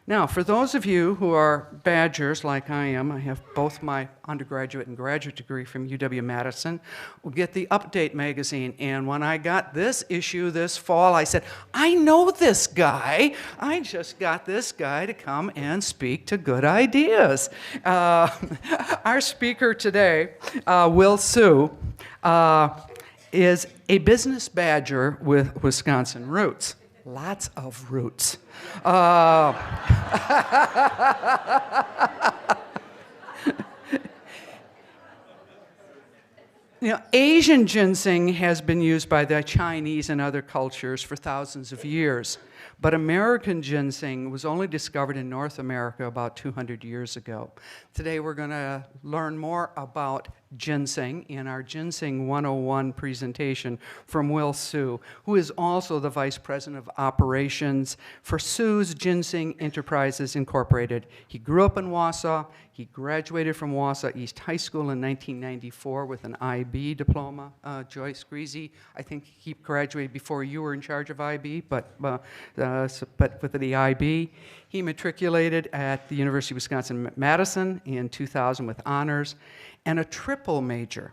Now, for those of you who are badgers like I am, I have both my undergraduate and graduate degree from UW-Madison, will get the Update magazine. And when I got this issue this fall, I said, I know this guy. I just got this guy to come and speak to good ideas. Our speaker today, Will Hsu, is a business badger with Wisconsin roots. Lots of roots. Asian ginseng has been used by the Chinese and other cultures for thousands of years, but American ginseng was only discovered in North America about 200 years ago. Today we're going to learn more about ginseng in our Ginseng 101 presentation from Will Hsu, who is also the Vice President of Operations for Hsu's Ginseng Enterprises Incorporated. He grew up in Wausau. He graduated from Wausau East High School in 1994 with an IB diploma. Joyce Greasy, I think he graduated before you were in charge of IB, but with the IB. He matriculated at the University of Wisconsin-Madison in 2000 with honors and a triple major.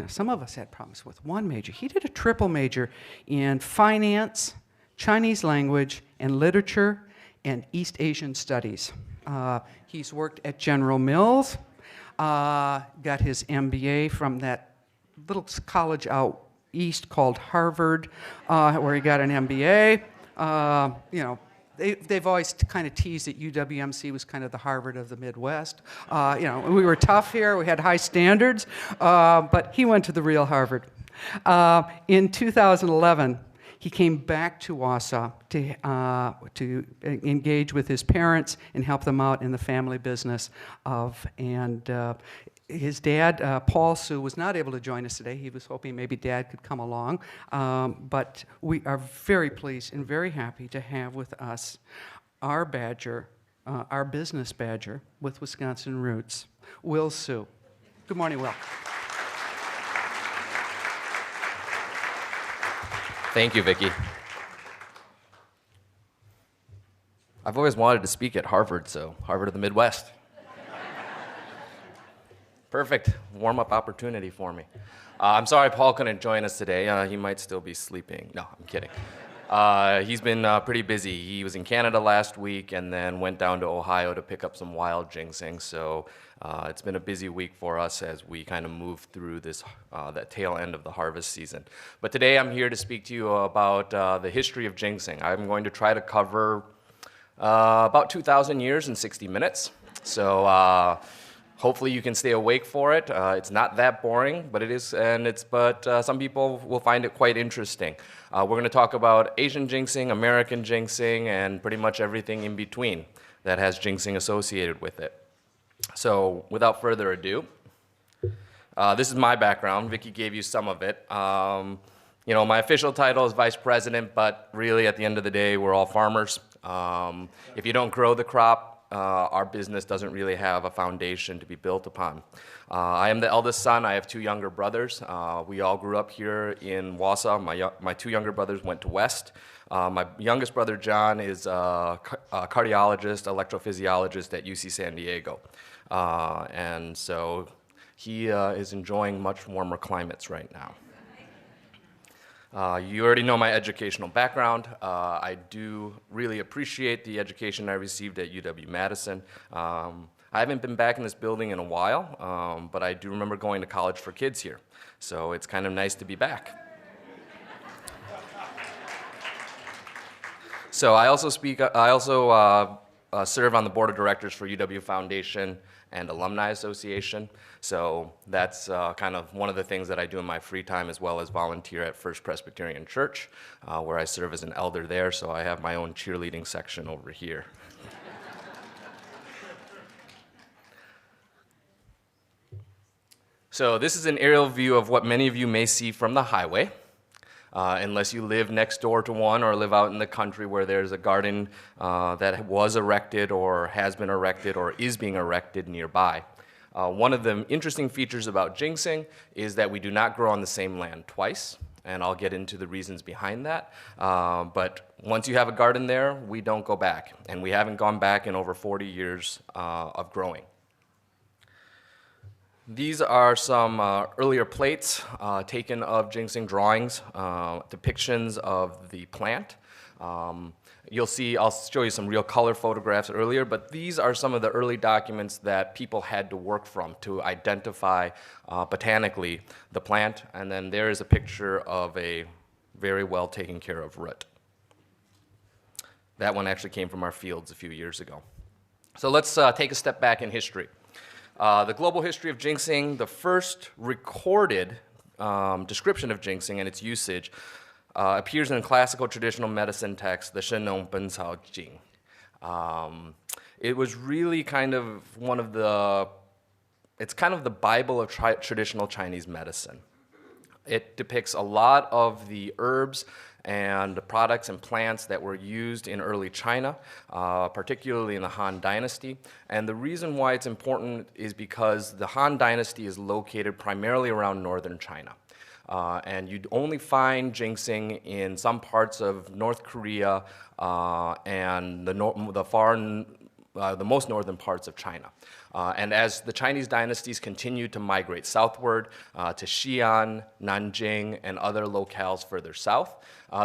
Some of us had problems with one major. He did a triple major in finance, Chinese language, and literature, and East Asian studies. He's worked at General Mills, got his MBA from that little college out east called Harvard, where he got an MBA. They've always kind of teased that UWMC was kind of the Harvard of the Midwest. We were tough here, we had high standards, but he went to the real Harvard. In 2011, he came back to Wausau to engage with his parents and help them out in the family business his dad, Paul Hsu, was not able to join us today. He was hoping maybe Dad could come along. But we are very pleased and very happy to have with us our badger, our business badger with Wisconsin roots, Will Hsu. Good morning, Will. Thank you, Vicki. I've always wanted to speak at Harvard, so Harvard of the Midwest. Perfect warm-up opportunity for me. I'm sorry Paul couldn't join us today. He might still be sleeping. No, I'm kidding. He's been pretty busy. He was in Canada last week and then went down to Ohio to pick up some wild ginseng. So it's been a busy week for us as we kind of move through this that tail end of the harvest season. But today I'm here to speak to you about the history of ginseng. I'm going to try to cover about 2,000 years in 60 minutes. So hopefully you can stay awake for it. It's not that boring, but it is, but some people will find it quite interesting. We're going to talk about Asian ginseng, American ginseng, and pretty much everything in between that has ginseng associated with it. So without further ado, this is my background. Vicki gave you some of it. My official title is Vice President, but really at the end of the day, we're all farmers. If you don't grow the crop, our business doesn't really have a foundation to be built upon. I am the eldest son. I have two younger brothers. We all grew up here in Wausau. My two younger brothers went to West. My youngest brother, John, is a cardiologist, electrophysiologist at UC San Diego. And so he is enjoying much warmer climates right now. You already know my educational background. I do really appreciate the education I received at UW-Madison. I haven't been back in this building in a while, but I do remember going to college for kids here. So it's kind of nice to be back. So I also serve on the board of directors for UW Foundation and Alumni Association. So that's kind of one of the things that I do in my free time, as well as volunteer at First Presbyterian Church, where I serve as an elder there. So I have my own cheerleading section over here. So this is an aerial view of what many of you may see from the highway, unless you live next door to one or live out in the country where there's a garden that was erected or has been erected or is being erected nearby. One of the interesting features about ginseng is that we do not grow on the same land twice. and I'll get into the reasons behind that. But once you have a garden there, we don't go back, and we haven't gone back in over 40 years of growing. These are some earlier plates taken of ginseng drawings, depictions of the plant. You'll see, I'll show you some real color photographs earlier, but these are some of the early documents that people had to work from to identify botanically the plant. And then there is a picture of a very well taken care of root. That one actually came from our fields a few years ago. So let's take a step back in history. The global history of ginseng, the first recorded description of ginseng and its usage appears in a classical traditional medicine text, the Shenong Bencao Jing. It was really kind of it's kind of the Bible of traditional Chinese medicine. It depicts a lot of the herbs and products and plants that were used in early China, particularly in the Han Dynasty. And the reason why it's important is because the Han Dynasty is located primarily around northern China. And you'd only find ginseng in some parts of North Korea and the most northern parts of China. And as the Chinese dynasties continued to migrate southward to Xi'an, Nanjing, and other locales further south,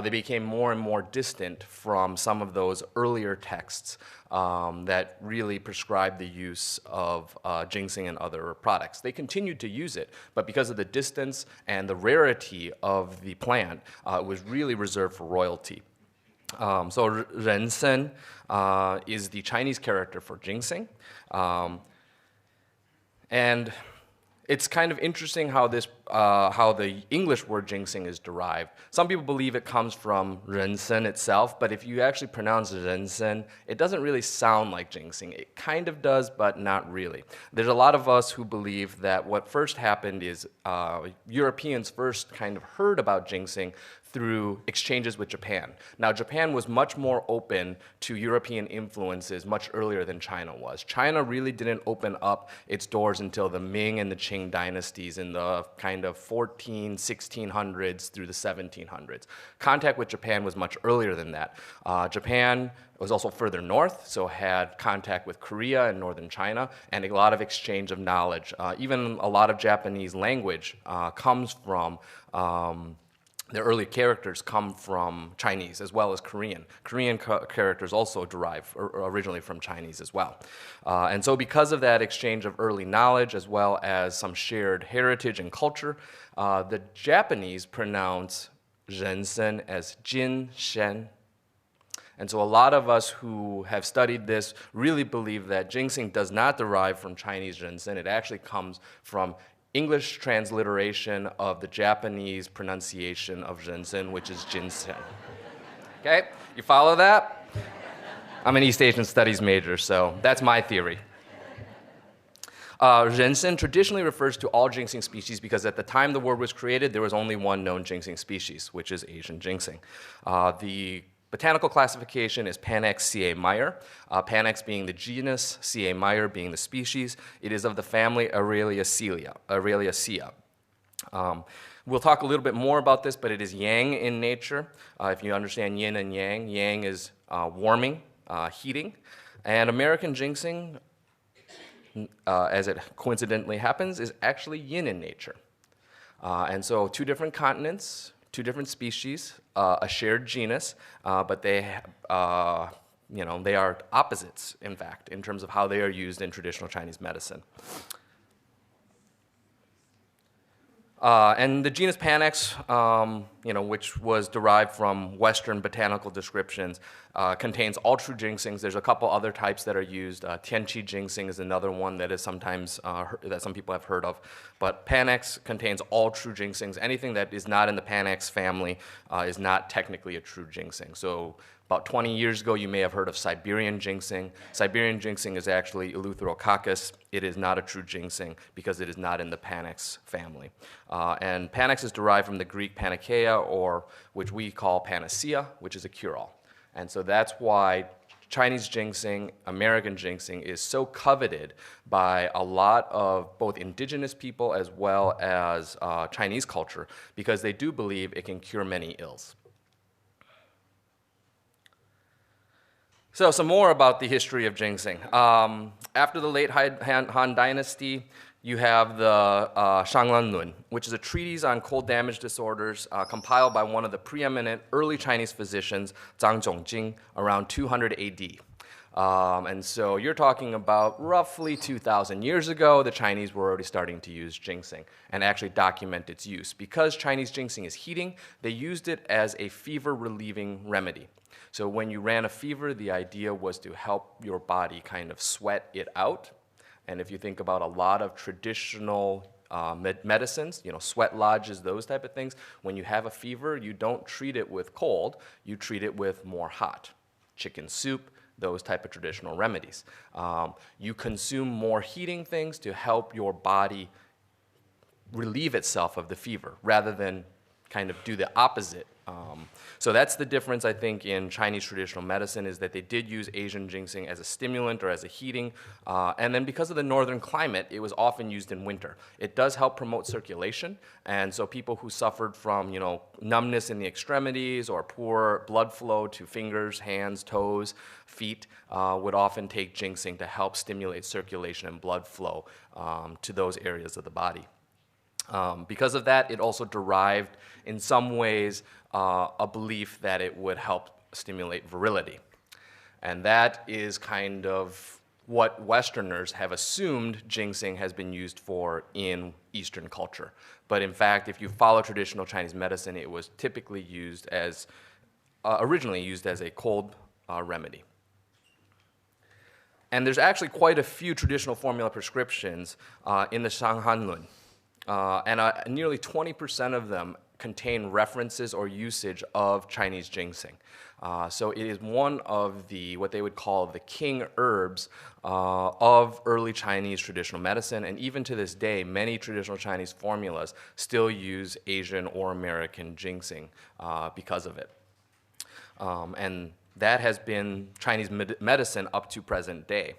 they became more and more distant from some of those earlier texts that really prescribed the use of ginseng and other products. They continued to use it, but because of the distance and the rarity of the plant, it was really reserved for royalty. So Rensen is the Chinese character for ginseng. And it's kind of interesting how the English word ginseng is derived. Some people believe it comes from Rensen itself, but if you actually pronounce Rensen, it doesn't really sound like ginseng. It kind of does, but not really. There's a lot of us who believe that what first happened is Europeans first kind of heard about ginseng through exchanges with Japan. Now, Japan was much more open to European influences much earlier than China was. China really didn't open up its doors until the Ming and the Qing dynasties in the kind of 1600s through the 1700s. Contact with Japan was much earlier than that. Japan was also further north, so had contact with Korea and northern China, and a lot of exchange of knowledge. Even a lot of Japanese language comes from the early characters come from Chinese as well as Korean. Korean characters also derive originally from Chinese as well. And so because of that exchange of early knowledge as well as some shared heritage and culture, the Japanese pronounce ginseng as Jinshen. And so a lot of us who have studied this really believe that ginseng does not derive from Chinese ginseng. It actually comes from English transliteration of the Japanese pronunciation of ginseng, which is ginseng. Okay, you follow that? I'm an East Asian Studies major, so that's my theory. Ginseng traditionally refers to all ginseng species because at the time the word was created, there was only one known ginseng species, which is Asian ginseng. The botanical classification is Panax C.A. Meyer, Panax being the genus, C.A. Meyer being the species. It is of the family Aureliacea. We'll talk a little bit more about this, but it is yang in nature. If you understand yin and yang is warming, heating. And American ginseng, as it coincidentally happens, is actually yin in nature. And so two different continents, two different species, a shared genus, but they are opposites, in fact, in terms of how they are used in traditional Chinese medicine. And the genus Panax, which was derived from Western botanical descriptions, contains all true ginsengs. There's a couple other types that are used. Tianqi ginseng is another one that is sometimes that some people have heard of. But Panax contains all true ginsengs. Anything that is not in the Panax family is not technically a true ginseng. So about 20 years ago, you may have heard of Siberian ginseng. Siberian ginseng is actually Eleutherococcus. It is not a true ginseng because it is not in the Panax family. And Panax is derived from the Greek panacea, or which we call panacea, which is a cure-all. And so that's why Chinese ginseng, American ginseng is so coveted by a lot of both indigenous people as well as Chinese culture because they do believe it can cure many ills. So some more about the history of ginseng. After the late Han Dynasty, you have the Shanglanlun, which is a treatise on cold damage disorders compiled by one of the preeminent early Chinese physicians, Zhang Zhongjing, around 200 AD. And so you're talking about roughly 2,000 years ago, the Chinese were already starting to use ginseng and actually document its use. Because Chinese ginseng is heating, they used it as a fever-relieving remedy. So when you ran a fever, the idea was to help your body kind of sweat it out. And if you think about a lot of traditional medicines, sweat lodges, those type of things, when you have a fever, you don't treat it with cold, you treat it with more hot. Chicken soup, those type of traditional remedies. You consume more heating things to help your body relieve itself of the fever rather than kind of do the opposite. So that's the difference, I think, in Chinese traditional medicine is that they did use Asian ginseng as a stimulant or as a heating. And then because of the northern climate, it was often used in winter. It does help promote circulation. And so people who suffered from, numbness in the extremities or poor blood flow to fingers, hands, toes, feet, would often take ginseng to help stimulate circulation and blood flow to those areas of the body. Because of that, it also derived, in some ways, a belief that it would help stimulate virility. And that is kind of what Westerners have assumed ginseng has been used for in Eastern culture. But in fact, if you follow traditional Chinese medicine, it was typically used as, originally used as a cold remedy. And there's actually quite a few traditional formula prescriptions in the Shanghanlun. And nearly 20% of them contain references or usage of Chinese ginseng. So it is one of the, what they would call the king herbs of early Chinese traditional medicine. And even to this day, many traditional Chinese formulas still use Asian or American ginseng because of it. And that has been Chinese medicine up to present day.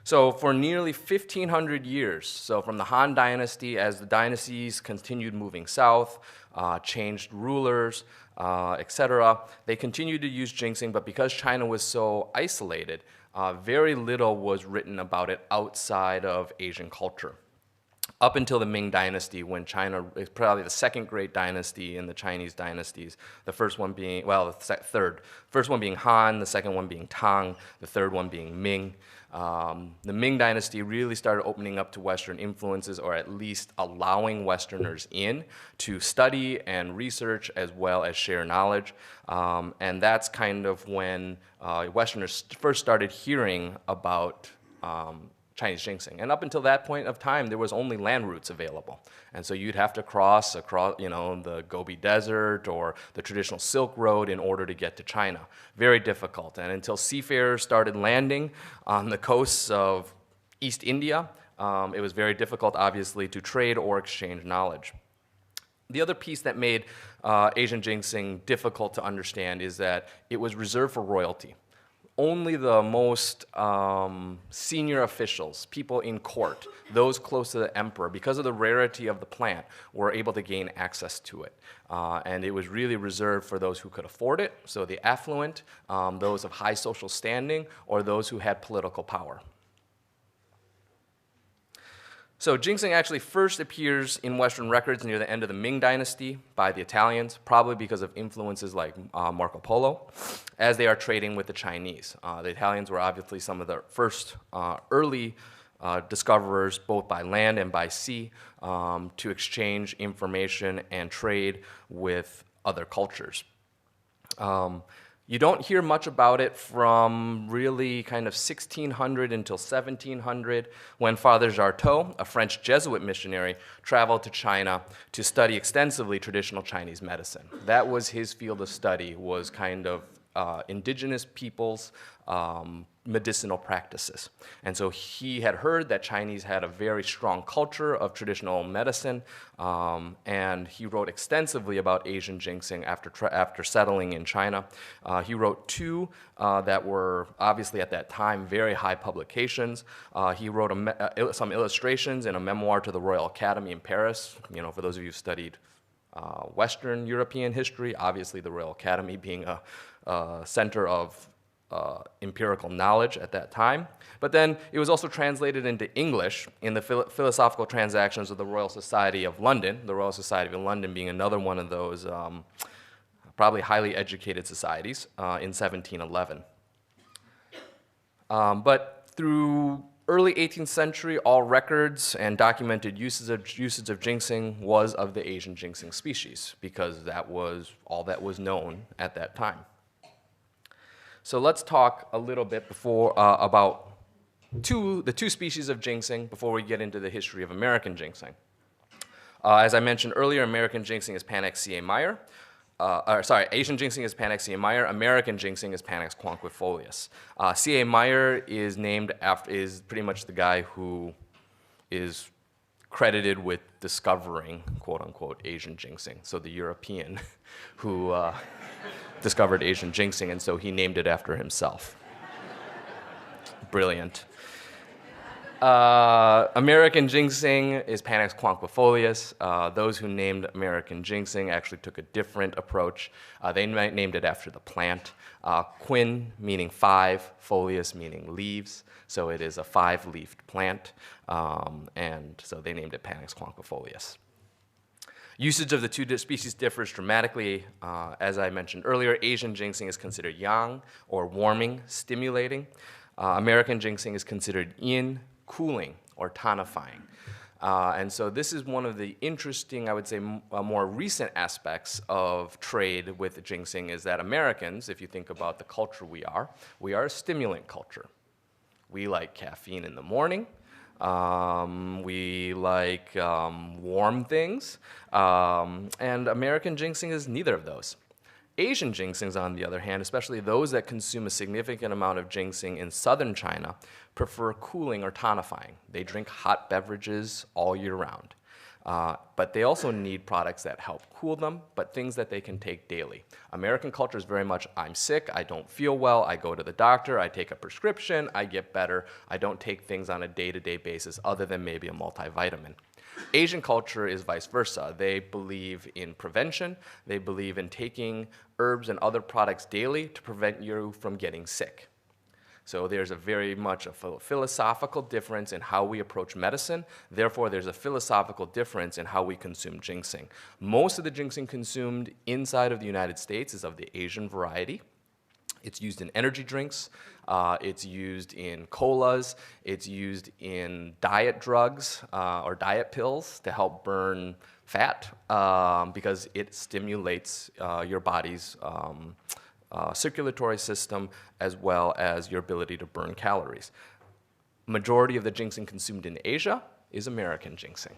So for nearly 1,500 years, so from the Han Dynasty, as the dynasties continued moving south, changed rulers, etc., they continued to use ginseng, but because China was so isolated, very little was written about it outside of Asian culture. Up until the Ming Dynasty, when China is probably the second great dynasty in the Chinese dynasties, the first one being, well, the third. First one being Han, the second one being Tang, the third one being Ming. The Ming Dynasty really started opening up to Western influences, or at least allowing Westerners in to study and research as well as share knowledge. And that's kind of when Westerners first started hearing about Chinese ginseng. And up until that point of time, there was only land routes available. And so you'd have to cross across, the Gobi Desert or the traditional Silk Road in order to get to China. Very difficult. And until seafarers started landing on the coasts of East India, it was very difficult, obviously, to trade or exchange knowledge. The other piece that made Asian ginseng difficult to understand is that it was reserved for royalty. Only the most senior officials, people in court, those close to the emperor, because of the rarity of the plant, were able to gain access to it. And it was really reserved for those who could afford it, so the affluent, those of high social standing, or those who had political power. So ginseng actually first appears in Western records near the end of the Ming Dynasty by the Italians, probably because of influences like Marco Polo, as they are trading with the Chinese. The Italians were obviously some of the first early discoverers, both by land and by sea, to exchange information and trade with other cultures. You don't hear much about it from really kind of 1600 until 1700, when Father Jarteau, a French Jesuit missionary, traveled to China to study extensively traditional Chinese medicine. That was his field of study, was kind of indigenous peoples' medicinal practices. And so he had heard that Chinese had a very strong culture of traditional medicine, and he wrote extensively about Asian ginseng after settling in China. He wrote two that were obviously at that time very high publications. He wrote some illustrations in a memoir to the Royal Academy in Paris. You know, for those of you who studied Western European history, obviously the Royal Academy being a center of empirical knowledge at that time. But then it was also translated into English in the Philosophical Transactions of the Royal Society of London, the Royal Society of London being another one of those probably highly educated societies in 1711. But through early 18th century, all records and documented usage of ginseng was of the Asian ginseng species, because that was all that was known at that time. So let's talk a little bit about the two species of ginseng before we get into the history of American ginseng. As I mentioned earlier, American ginseng is Panax C.A. Meyer. Asian ginseng is Panax C.A. Meyer. American ginseng is Panax quanquifolius. C.A. Meyer is pretty much the guy who is credited with discovering, quote unquote, Asian ginseng. So the European who discovered Asian ginseng, and so he named it after himself. Brilliant. American ginseng is Panax quanquifolius. Those who named American ginseng actually took a different approach. They named it after the plant. Quin meaning five, folius meaning leaves, so it is a five-leafed plant, and so they named it Panax quanquifolius. Usage of the two species differs dramatically. As I mentioned earlier, Asian ginseng is considered yang, or warming, stimulating. American ginseng is considered yin, cooling, or tonifying. And so this is one of the interesting, I would say, more recent aspects of trade with ginseng, is that Americans, if you think about the culture we are a stimulant culture. We like caffeine in the morning. We like warm things, and American ginseng is neither of those. Asian ginsengs, on the other hand, especially those that consume a significant amount of ginseng in southern China, prefer cooling or tonifying. They drink hot beverages all year round. But they also need products that help cool them, but things that they can take daily. American culture is very much, I'm sick, I don't feel well, I go to the doctor, I take a prescription, I get better. I don't take things on a day-to-day basis other than maybe a multivitamin. Asian culture is vice versa. They believe in prevention. They believe in taking herbs and other products daily to prevent you from getting sick. So there's a very much a philosophical difference in how we approach medicine. Therefore, there's a philosophical difference in how we consume ginseng. Most of the ginseng consumed inside of the United States is of the Asian variety. It's used in energy drinks. It's used in colas. It's used in diet drugs or diet pills to help burn fat because it stimulates your body's circulatory system as well as your ability to burn calories. Majority of the ginseng consumed in Asia is American ginseng.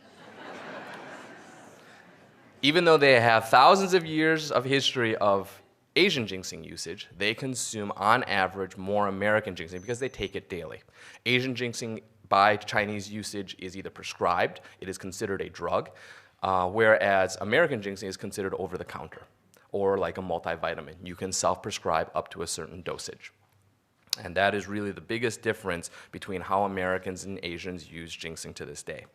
Even though they have thousands of years of history of Asian ginseng usage, they consume on average more American ginseng because they take it daily. Asian ginseng by Chinese usage is either prescribed, it is considered a drug, whereas American ginseng is considered over the counter or like a multivitamin. You can self-prescribe up to a certain dosage. And that is really the biggest difference between how Americans and Asians use ginseng to this day.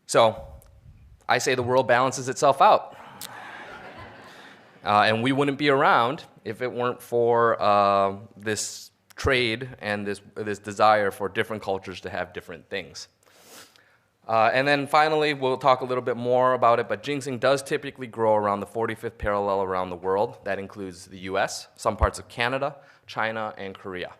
So I say the world balances itself out. And we wouldn't be around if it weren't for this trade and this desire for different cultures to have different things. And then finally, we'll talk a little bit more about it, but ginseng does typically grow around the 45th parallel around the world. That includes the US, some parts of Canada, China, and Korea.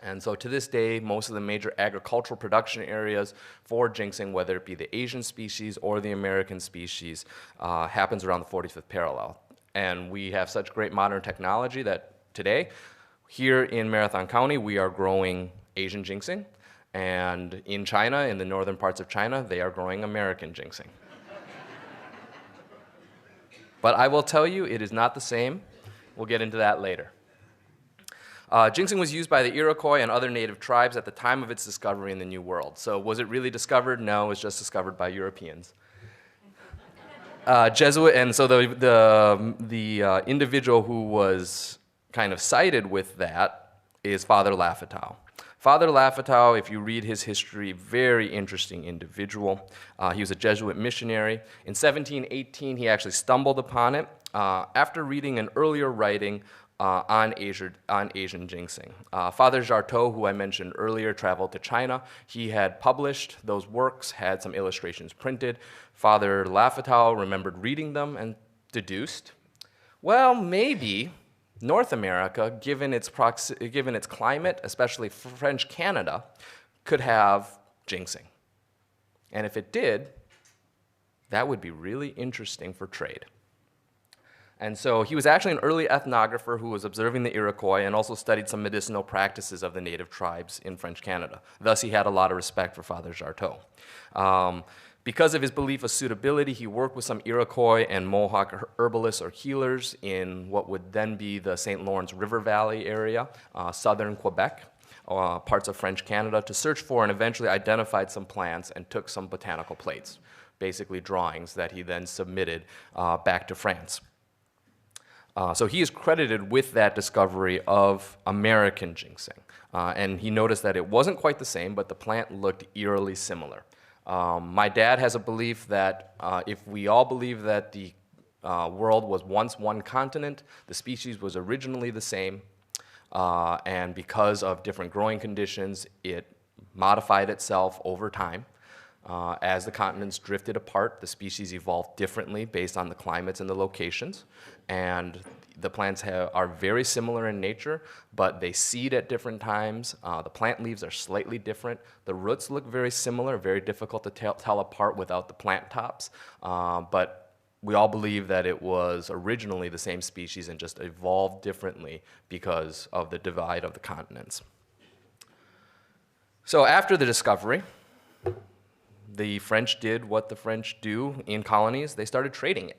And so to this day, most of the major agricultural production areas for ginseng, whether it be the Asian species or the American species, happens around the 45th parallel. And we have such great modern technology that today, here in Marathon County, we are growing Asian ginseng. And in China, in the northern parts of China, they are growing American ginseng. But I will tell you, it is not the same We'll get into that later. Ginseng was used by the Iroquois and other native tribes at the time of its discovery in the New World. So was it really discovered? No, it was just discovered by Europeans. Jesuit, and so the individual who was kind of cited with that is Father Lafitau. Father Lafitau, if you read his history, very interesting individual. He was a Jesuit missionary. In 1718, he actually stumbled upon it after reading an earlier writing on Asian ginseng. Father Jarteau, who I mentioned earlier, traveled to China. He had published those works, had some illustrations printed. Father Lafitau remembered reading them and deduced, well, maybe North America, given its climate, especially French Canada, could have ginseng. And if it did, that would be really interesting for trade. And so he was actually an early ethnographer who was observing the Iroquois and also studied some medicinal practices of the native tribes in French Canada. Thus, he had a lot of respect for Father Jarteau. Because of his belief of suitability, he worked with some Iroquois and Mohawk herbalists or healers in what would then be the St. Lawrence River Valley area, southern Quebec, parts of French Canada, to search for and eventually identified some plants and took some botanical plates, basically drawings that he then submitted back to France. So he is credited with that discovery of American ginseng. And he noticed that it wasn't quite the same, but the plant looked eerily similar. My dad has a belief that if we all believe that the world was once one continent, the species was originally the same, and because of different growing conditions, it modified itself over time. As the continents drifted apart, the species evolved differently based on the climates and the locations. And the plants are very similar in nature, but they seed at different times. The plant leaves are slightly different. The roots look very similar, very difficult to tell apart without the plant tops. But we all believe that it was originally the same species and just evolved differently because of the divide of the continents. So after the discovery, the French did what the French do in colonies. They started trading it.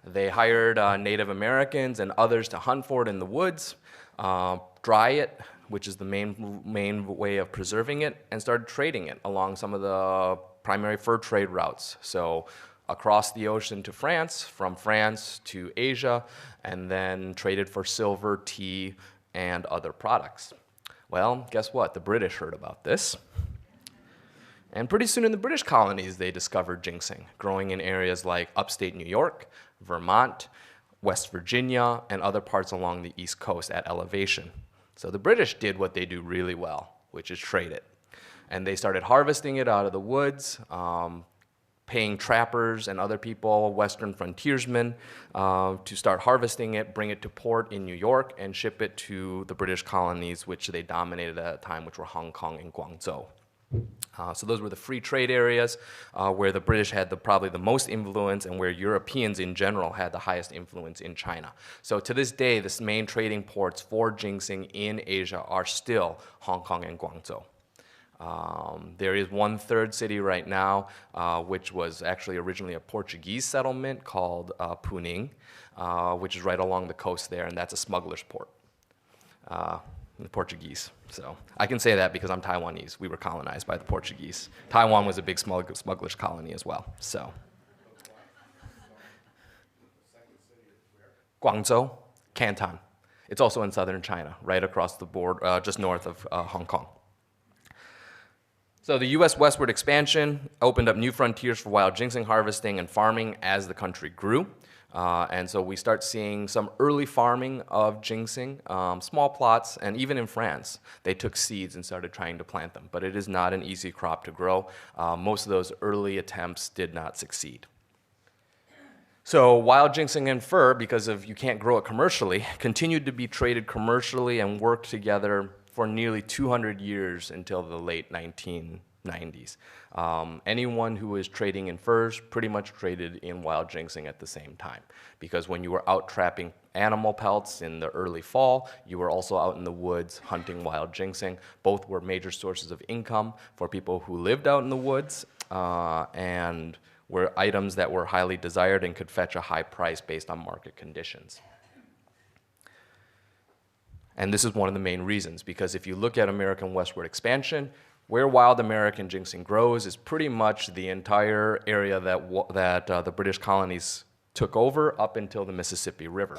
They hired Native Americans and others to hunt for it in the woods, dry it, which is the main way of preserving it, and started trading it along some of the primary fur trade routes. So across the ocean to France, from France to Asia, and then traded for silver, tea, and other products. Well, guess what? The British heard about this. And pretty soon in the British colonies, they discovered ginseng, growing in areas like upstate New York, Vermont, West Virginia, and other parts along the East Coast at elevation. So the British did what they do really well, which is trade it. And they started harvesting it out of the woods, paying trappers and other people, Western frontiersmen, to start harvesting it, bring it to port in New York, and ship it to the British colonies, which they dominated at the time, which were Hong Kong and Guangzhou. So those were the free trade areas where the British had probably the most influence and where Europeans in general had the highest influence in China. So to this day, the main trading ports for ginseng in Asia are still Hong Kong and Guangzhou. There is one third city right now, which was actually originally a Portuguese settlement called Puning, which is right along the coast there, and that's a smuggler's port. The Portuguese. So I can say that because I'm Taiwanese. We were colonized by the Portuguese. Taiwan was a big smuggler's colony as well. So Guangzhou, Canton. It's also in southern China, right across the board, just north of Hong Kong. So the U.S. westward expansion opened up new frontiers for wild ginseng harvesting and farming as the country grew. And so we start seeing some early farming of ginseng, small plots, and even in France, they took seeds and started trying to plant them. But it is not an easy crop to grow. Most of those early attempts did not succeed. So wild ginseng and fur, because you can't grow it commercially, continued to be traded commercially and worked together for nearly 200 years until the late 1990s. Anyone who was trading in furs pretty much traded in wild ginseng at the same time, because when you were out trapping animal pelts in the early fall, you were also out in the woods hunting wild ginseng. Both were major sources of income for people who lived out in the woods and were items that were highly desired and could fetch a high price based on market conditions. And this is one of the main reasons, because if you look at American westward expansion, where wild American ginseng grows is pretty much the entire area that the British colonies took over up until the Mississippi River.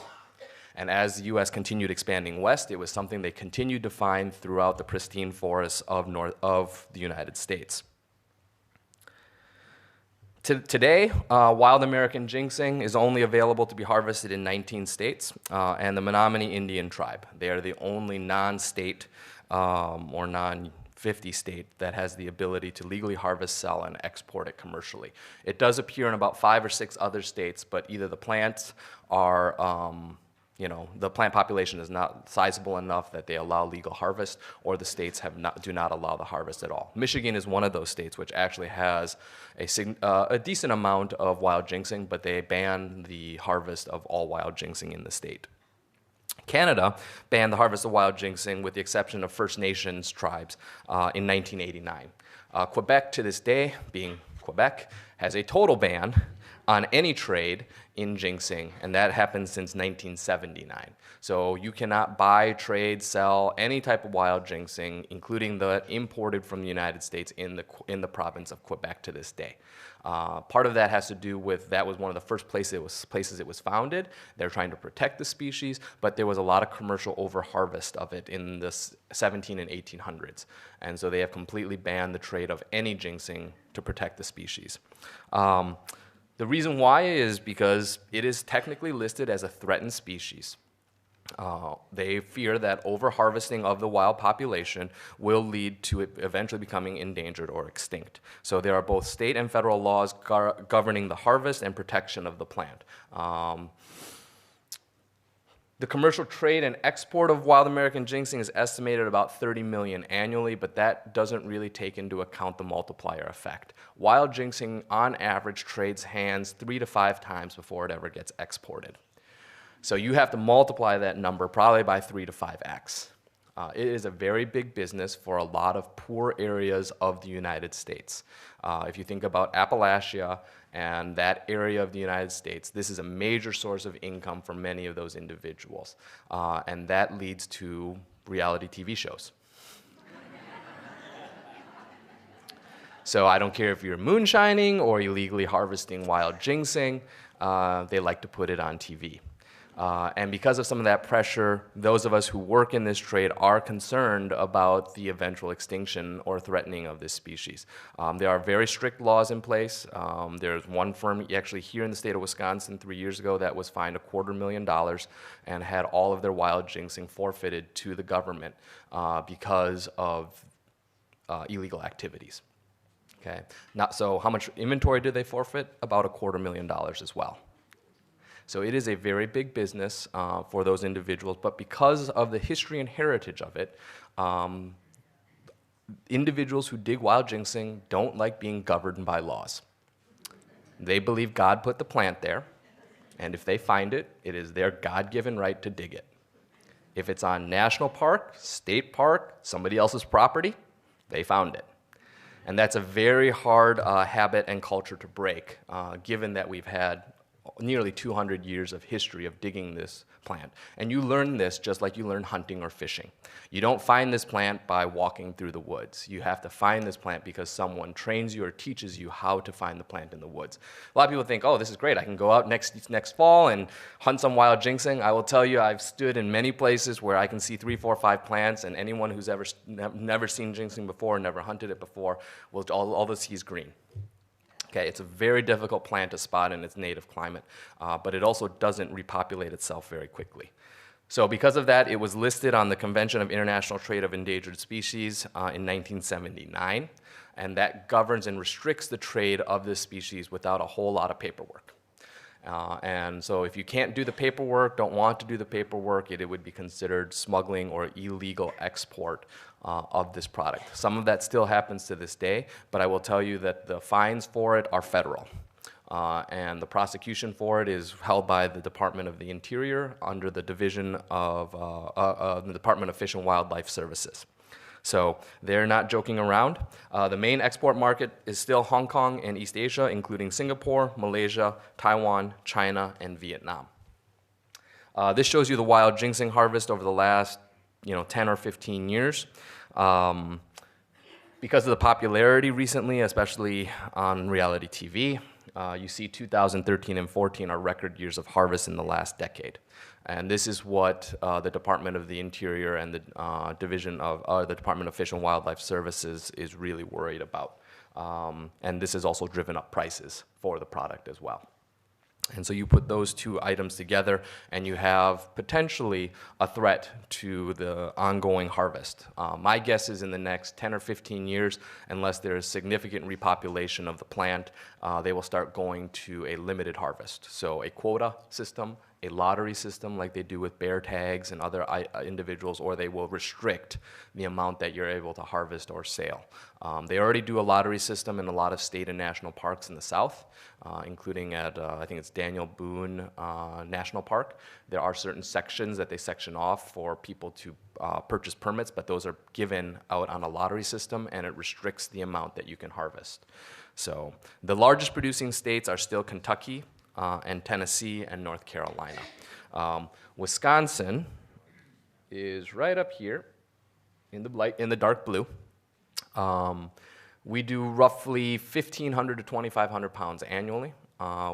And as the U.S. continued expanding west, it was something they continued to find throughout the pristine forests of the United States. Today, wild American ginseng is only available to be harvested in 19 states and the Menominee Indian tribe. They are the only non-state or non-50 state that has the ability to legally harvest, sell, and export it commercially. It does appear in about 5 or 6 other states, but either the plants are the plant population is not sizable enough that they allow legal harvest, or the states do not allow the harvest at all. Michigan is one of those states which actually has a decent amount of wild ginseng, but they ban the harvest of all wild ginseng in the state. Canada banned the harvest of wild ginseng with the exception of First Nations tribes in 1989. Quebec, to this day, being Quebec, has a total ban on any trade in ginseng, and that happened since 1979. So you cannot buy, trade, sell any type of wild ginseng, including the imported from the United States in the province of Quebec to this day. Part of that has to do with that was one of the first places it was founded. They're trying to protect the species, but there was a lot of commercial overharvest of it in the 17 and 1800s. And so they have completely banned the trade of any ginseng to protect the species. The reason why is because it is technically listed as a threatened species. They fear that overharvesting of the wild population will lead to it eventually becoming endangered or extinct. So there are both state and federal laws governing the harvest and protection of the plant. The commercial trade and export of wild American ginseng is estimated at about 30 million annually, but that doesn't really take into account the multiplier effect. Wild ginseng, on average, trades hands 3 to 5 times before it ever gets exported. So you have to multiply that number probably by 3 to 5x. It is a very big business for a lot of poor areas of the United States. If you think about Appalachia and that area of the United States, this is a major source of income for many of those individuals. And that leads to reality TV shows. So I don't care if you're moonshining or illegally harvesting wild ginseng, they like to put it on TV. And because of some of that pressure, those of us who work in this trade are concerned about the eventual extinction or threatening of this species. There are very strict laws in place. There's one firm actually here in the state of Wisconsin 3 years ago that was fined $250,000 and had all of their wild ginseng forfeited to the government because of illegal activities. Okay. So how much inventory did they forfeit? About $250,000 as well. So it is a very big business for those individuals, but because of the history and heritage of it, individuals who dig wild ginseng don't like being governed by laws. They believe God put the plant there, and if they find it, it is their God-given right to dig it. If it's on national park, state park, somebody else's property, they found it. And that's a very hard habit and culture to break, given that we've had nearly 200 years of history of digging this plant. And you learn this just like you learn hunting or fishing. You don't find this plant by walking through the woods. You have to find this plant because someone trains you or teaches you how to find the plant in the woods. A lot of people think, oh, this is great. I can go out next fall and hunt some wild ginseng. I will tell you, I've stood in many places where I can see 3, 4, 5 plants, and anyone who's never seen ginseng before, never hunted it before, will all they see is green. Okay, it's a very difficult plant to spot in its native climate, but it also doesn't repopulate itself very quickly. So because of that, it was listed on the Convention of International Trade of Endangered Species in 1979, and that governs and restricts the trade of this species without a whole lot of paperwork. And so if you can't do the paperwork, don't want to do the paperwork, it would be considered smuggling or illegal export of this product. Some of that still happens to this day, but I will tell you that the fines for it are federal. And the prosecution for it is held by the Department of the Interior under the Division of the Department of Fish and Wildlife Services. So they're not joking around. The main export market is still Hong Kong and East Asia, including Singapore, Malaysia, Taiwan, China, and Vietnam. This shows you the wild ginseng harvest over the last 10 or 15 years. Because of the popularity recently, especially on reality TV, you see 2013 and 14 are record years of harvest in the last decade. And this is what the Department of the Interior and the Division of the Department of Fish and Wildlife Services is really worried about. And this has also driven up prices for the product as well. And so you put those two items together and you have potentially a threat to the ongoing harvest. My guess is in the next 10 or 15 years, unless there is significant repopulation of the plant, they will start going to a limited harvest. So a quota system, a lottery system like they do with bear tags and other individuals, or they will restrict the amount that you're able to harvest or sale. They already do a lottery system in a lot of state and national parks in the south, including at, I think it's Daniel Boone National Park. There are certain sections that they section off for people to purchase permits, but those are given out on a lottery system, and it restricts the amount that you can harvest. So the largest producing states are still Kentucky, and Tennessee and North Carolina. Wisconsin is right up here in the dark blue. We do roughly 1,500 to 2,500 pounds annually.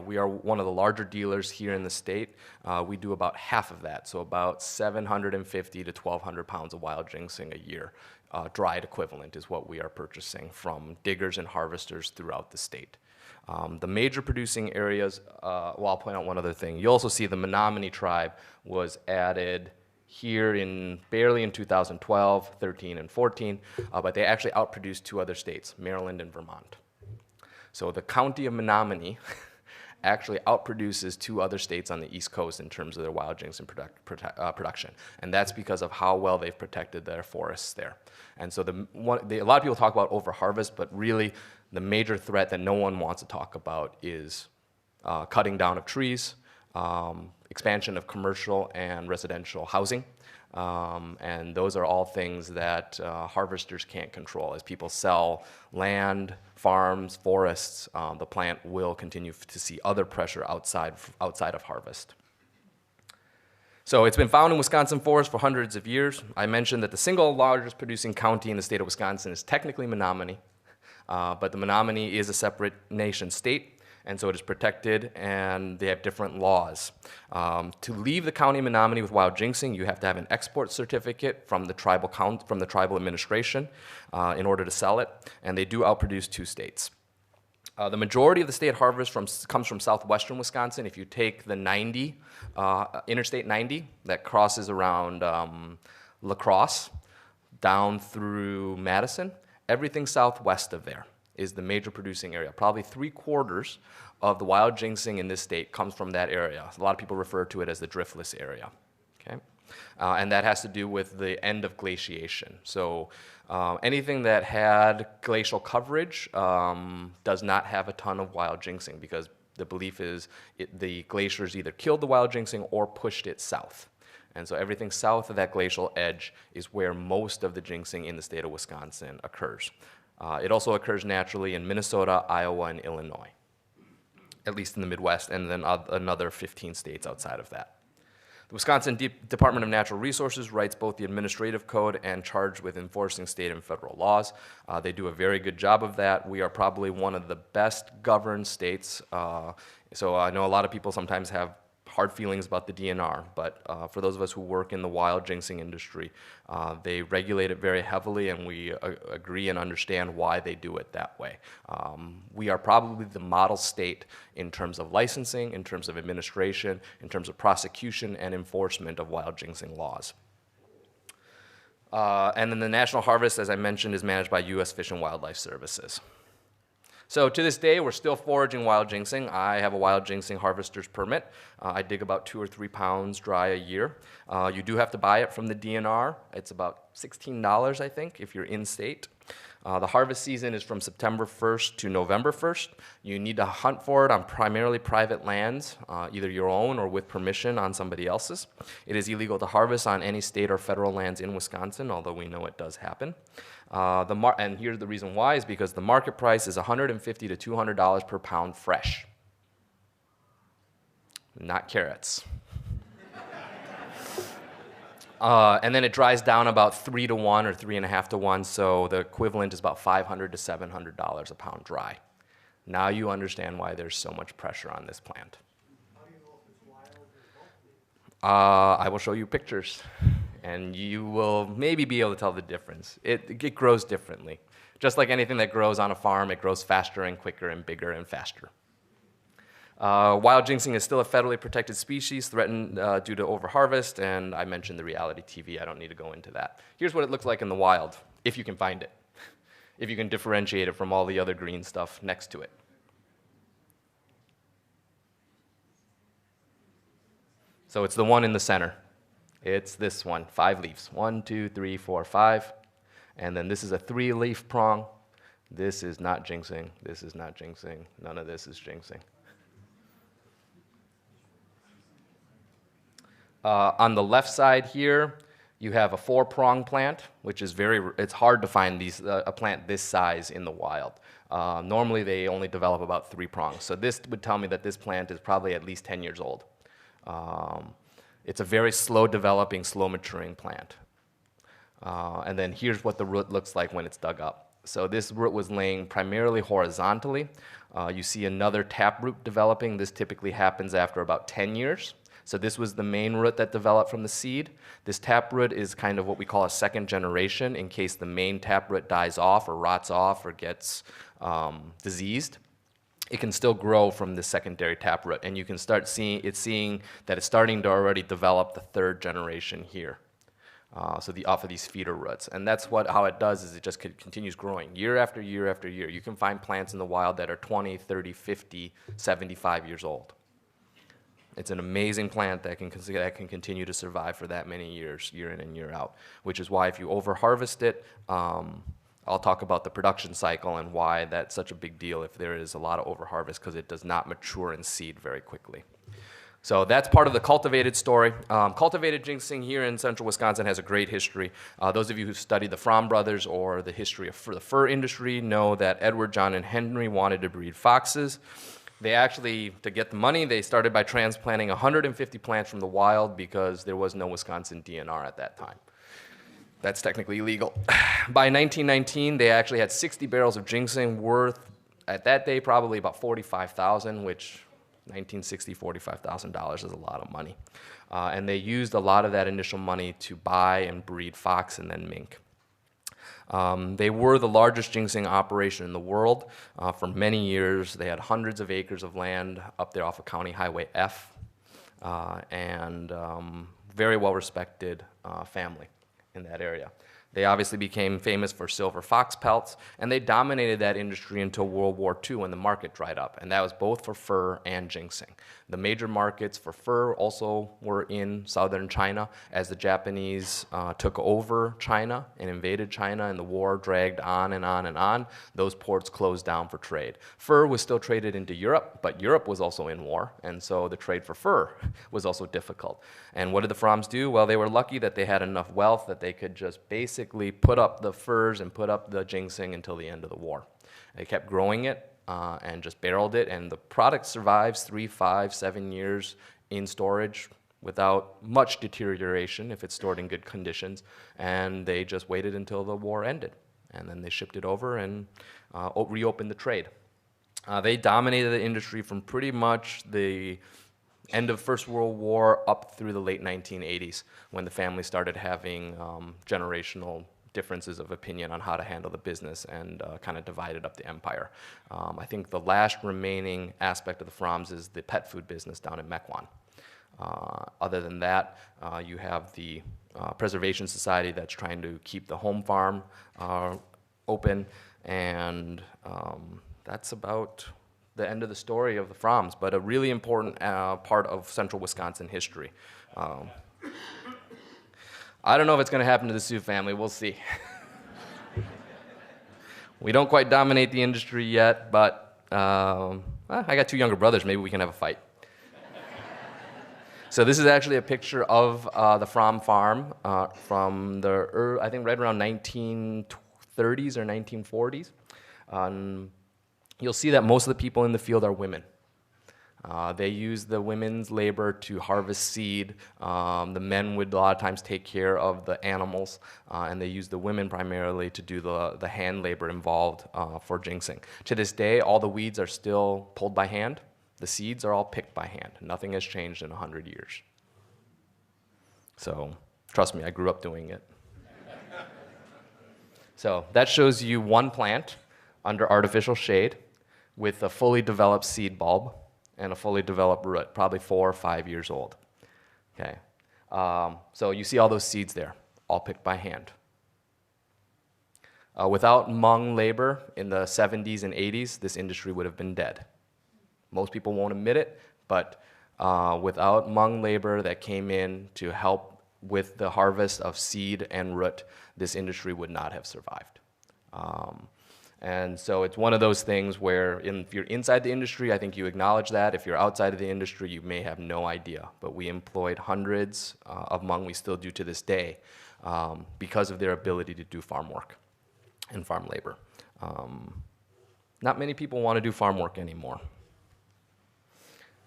We are one of the larger dealers here in the state. We do about half of that, so about 750 to 1,200 pounds of wild ginseng a year. Dried equivalent is what we are purchasing from diggers and harvesters throughout the state. The major producing areas, well, I'll point out one other thing. You'll also see the Menominee tribe was added here barely in 2012, 13, and 14, but they actually outproduced two other states, Maryland and Vermont. So the county of Menominee actually outproduces two other states on the East Coast in terms of their wild ginseng production. And that's because of how well they've protected their forests there. And so a lot of people talk about overharvest, but really the major threat that no one wants to talk about is cutting down of trees, expansion of commercial and residential housing. And those are all things that harvesters can't control. As people sell land, farms, forests, the plant will continue to see other pressure outside of harvest. So it's been found in Wisconsin forests for hundreds of years. I mentioned that the single largest producing county in the state of Wisconsin is technically Menominee, but the Menominee is a separate nation state. And so it is protected, and they have different laws. To leave the county of Menominee with wild ginseng, you have to have an export certificate from the tribal administration in order to sell it, and they do outproduce two states. The majority of the state harvest comes from southwestern Wisconsin. If you take the Interstate 90 that crosses around La Crosse down through Madison, everything southwest of there is the major producing area. Probably 3/4 of the wild ginseng in this state comes from that area. A lot of people refer to it as the driftless area. Okay? And that has to do with the end of glaciation. So anything that had glacial coverage does not have a ton of wild ginseng, because the belief is the glaciers either killed the wild ginseng or pushed it south. And so everything south of that glacial edge is where most of the ginseng in the state of Wisconsin occurs. It also occurs naturally in Minnesota, Iowa, and Illinois, at least in the Midwest, and then another 15 states outside of that. The Wisconsin Department of Natural Resources writes both the administrative code and charged with enforcing state and federal laws. They do a very good job of that. We are probably one of the best governed states. So I know a lot of people sometimes have hard feelings about the DNR, but for those of us who work in the wild ginseng industry, they regulate it very heavily, and we agree and understand why they do it that way. We are probably the model state in terms of licensing, in terms of administration, in terms of prosecution and enforcement of wild ginseng laws. And then the national harvest, as I mentioned, is managed by U.S. Fish and Wildlife Services. So to this day, we're still foraging wild ginseng. I have a wild ginseng harvester's permit. I dig about 2 or 3 pounds dry a year. You do have to buy it from the DNR. It's about $16, I think, if you're in state. The harvest season is from September 1st to November 1st. You need to hunt for it on primarily private lands, either your own or with permission on somebody else's. It is illegal to harvest on any state or federal lands in Wisconsin, although we know it does happen. And here's the reason why, is because the market price is $150 to $200 per pound fresh, not carrots. And then it dries down about 3 to 1 or 3.5 to 1, so the equivalent is about $500 to $700 a pound dry. Now you understand why there's so much pressure on this plant. How do you know if it's wild or healthy? I will show you pictures, and you will maybe be able to tell the difference. It grows differently. Just like anything that grows on a farm, it grows faster and quicker and bigger and faster. Wild ginseng is still a federally protected species, threatened due to overharvest, and I mentioned the reality TV. I don't need to go into that. Here's what it looks like in the wild, if you can find it, if you can differentiate it from all the other green stuff next to it. So it's the one in the center. It's this one, 5 leaves. 1, 2, 3, 4, 5. And then this is a 3-leaf prong. This is not ginseng. This is not ginseng. None of this is ginseng. On the left side here, you have a 4-prong plant, which is it's hard to find a plant this size in the wild. Normally they only develop about 3 prongs. So this would tell me that this plant is probably at least 10 years old. It's a very slow developing, slow maturing plant. And then here's what the root looks like when it's dug up. So this root was laying primarily horizontally. You see another taproot developing. This typically happens after about 10 years. So this was the main root that developed from the seed. This taproot is kind of what we call a second generation in case the main taproot dies off or rots off or gets diseased. It can still grow from the secondary taproot, and you can start seeing that it's starting to already develop the 3rd generation here. So off of these feeder roots. And that's how it does is it just continues growing year after year after year. You can find plants in the wild that are 20, 30, 50, 75 years old. It's an amazing plant that can continue to survive for that many years, year in and year out, which is why if you overharvest it, I'll talk about the production cycle and why that's such a big deal if there is a lot of overharvest, because it does not mature in seed very quickly. So that's part of the cultivated story. Cultivated ginseng here in central Wisconsin has a great history. Those of you who study the Fromm brothers or the history of the fur industry know that Edward, John, and Henry wanted to breed foxes. They actually, to get the money, they started by transplanting 150 plants from the wild because there was no Wisconsin DNR at that time. That's technically illegal. By 1919, they actually had 60 barrels of ginseng worth, at that day, probably about $45,000, which 1960, $45,000 is a lot of money. And they used a lot of that initial money to buy and breed fox and then mink. They were the largest ginseng operation in the world. For many years, they had hundreds of acres of land up there off of County Highway F, and very well-respected family in that area. They obviously became famous for silver fox pelts, and they dominated that industry until World War II when the market dried up, and that was both for fur and ginseng. The major markets for fur also were in southern China as the Japanese took over China and invaded China, and the war dragged on and on and on. Those ports closed down for trade. Fur was still traded into Europe, but Europe was also in war, and so the trade for fur was also difficult. And what did the Fromms do? Well, they were lucky that they had enough wealth that they could just basically put up the furs and put up the ginseng until the end of the war. They kept growing it and just barreled it, and the product survives 3, 5, 7 years in storage without much deterioration if it's stored in good conditions, and they just waited until the war ended, and then they shipped it over and reopened the trade. They dominated the industry from pretty much the end of First World War up through the late 1980s when the family started having generational differences of opinion on how to handle the business and kind of divided up the empire. I think the last remaining aspect of the Fromms is the pet food business down in Mequon. Other than that, you have the Preservation Society that's trying to keep the home farm open, and that's about the end of the story of the Fromms, but a really important part of central Wisconsin history. I don't know if it's going to happen to the Sioux family. We'll see. We don't quite dominate the industry yet, but I got 2 younger brothers. Maybe we can have a fight. So this is actually a picture of the Fromm farm from the, I think right around 1930s or 1940s. You'll see that most of the people in the field are women. They used the women's labor to harvest seed. The men would a lot of times take care of the animals, and they used the women primarily to do the hand labor involved for ginseng. To this day, all the weeds are still pulled by hand. The seeds are all picked by hand. Nothing has changed in 100 years. So trust me, I grew up doing it. So that shows you one plant under artificial shade with a fully developed seed bulb and a fully developed root, probably 4 or 5 years old. Okay, so you see all those seeds there, all picked by hand. Without Hmong labor in the 70s and 80s, this industry would have been dead. Most people won't admit it, but without Hmong labor that came in to help with the harvest of seed and root, this industry would not have survived. And so it's one of those things where if you're inside the industry, I think you acknowledge that. If you're outside of the industry, you may have no idea. But we employed hundreds of Hmong, we still do to this day, because of their ability to do farm work and farm labor. Not many people want to do farm work anymore.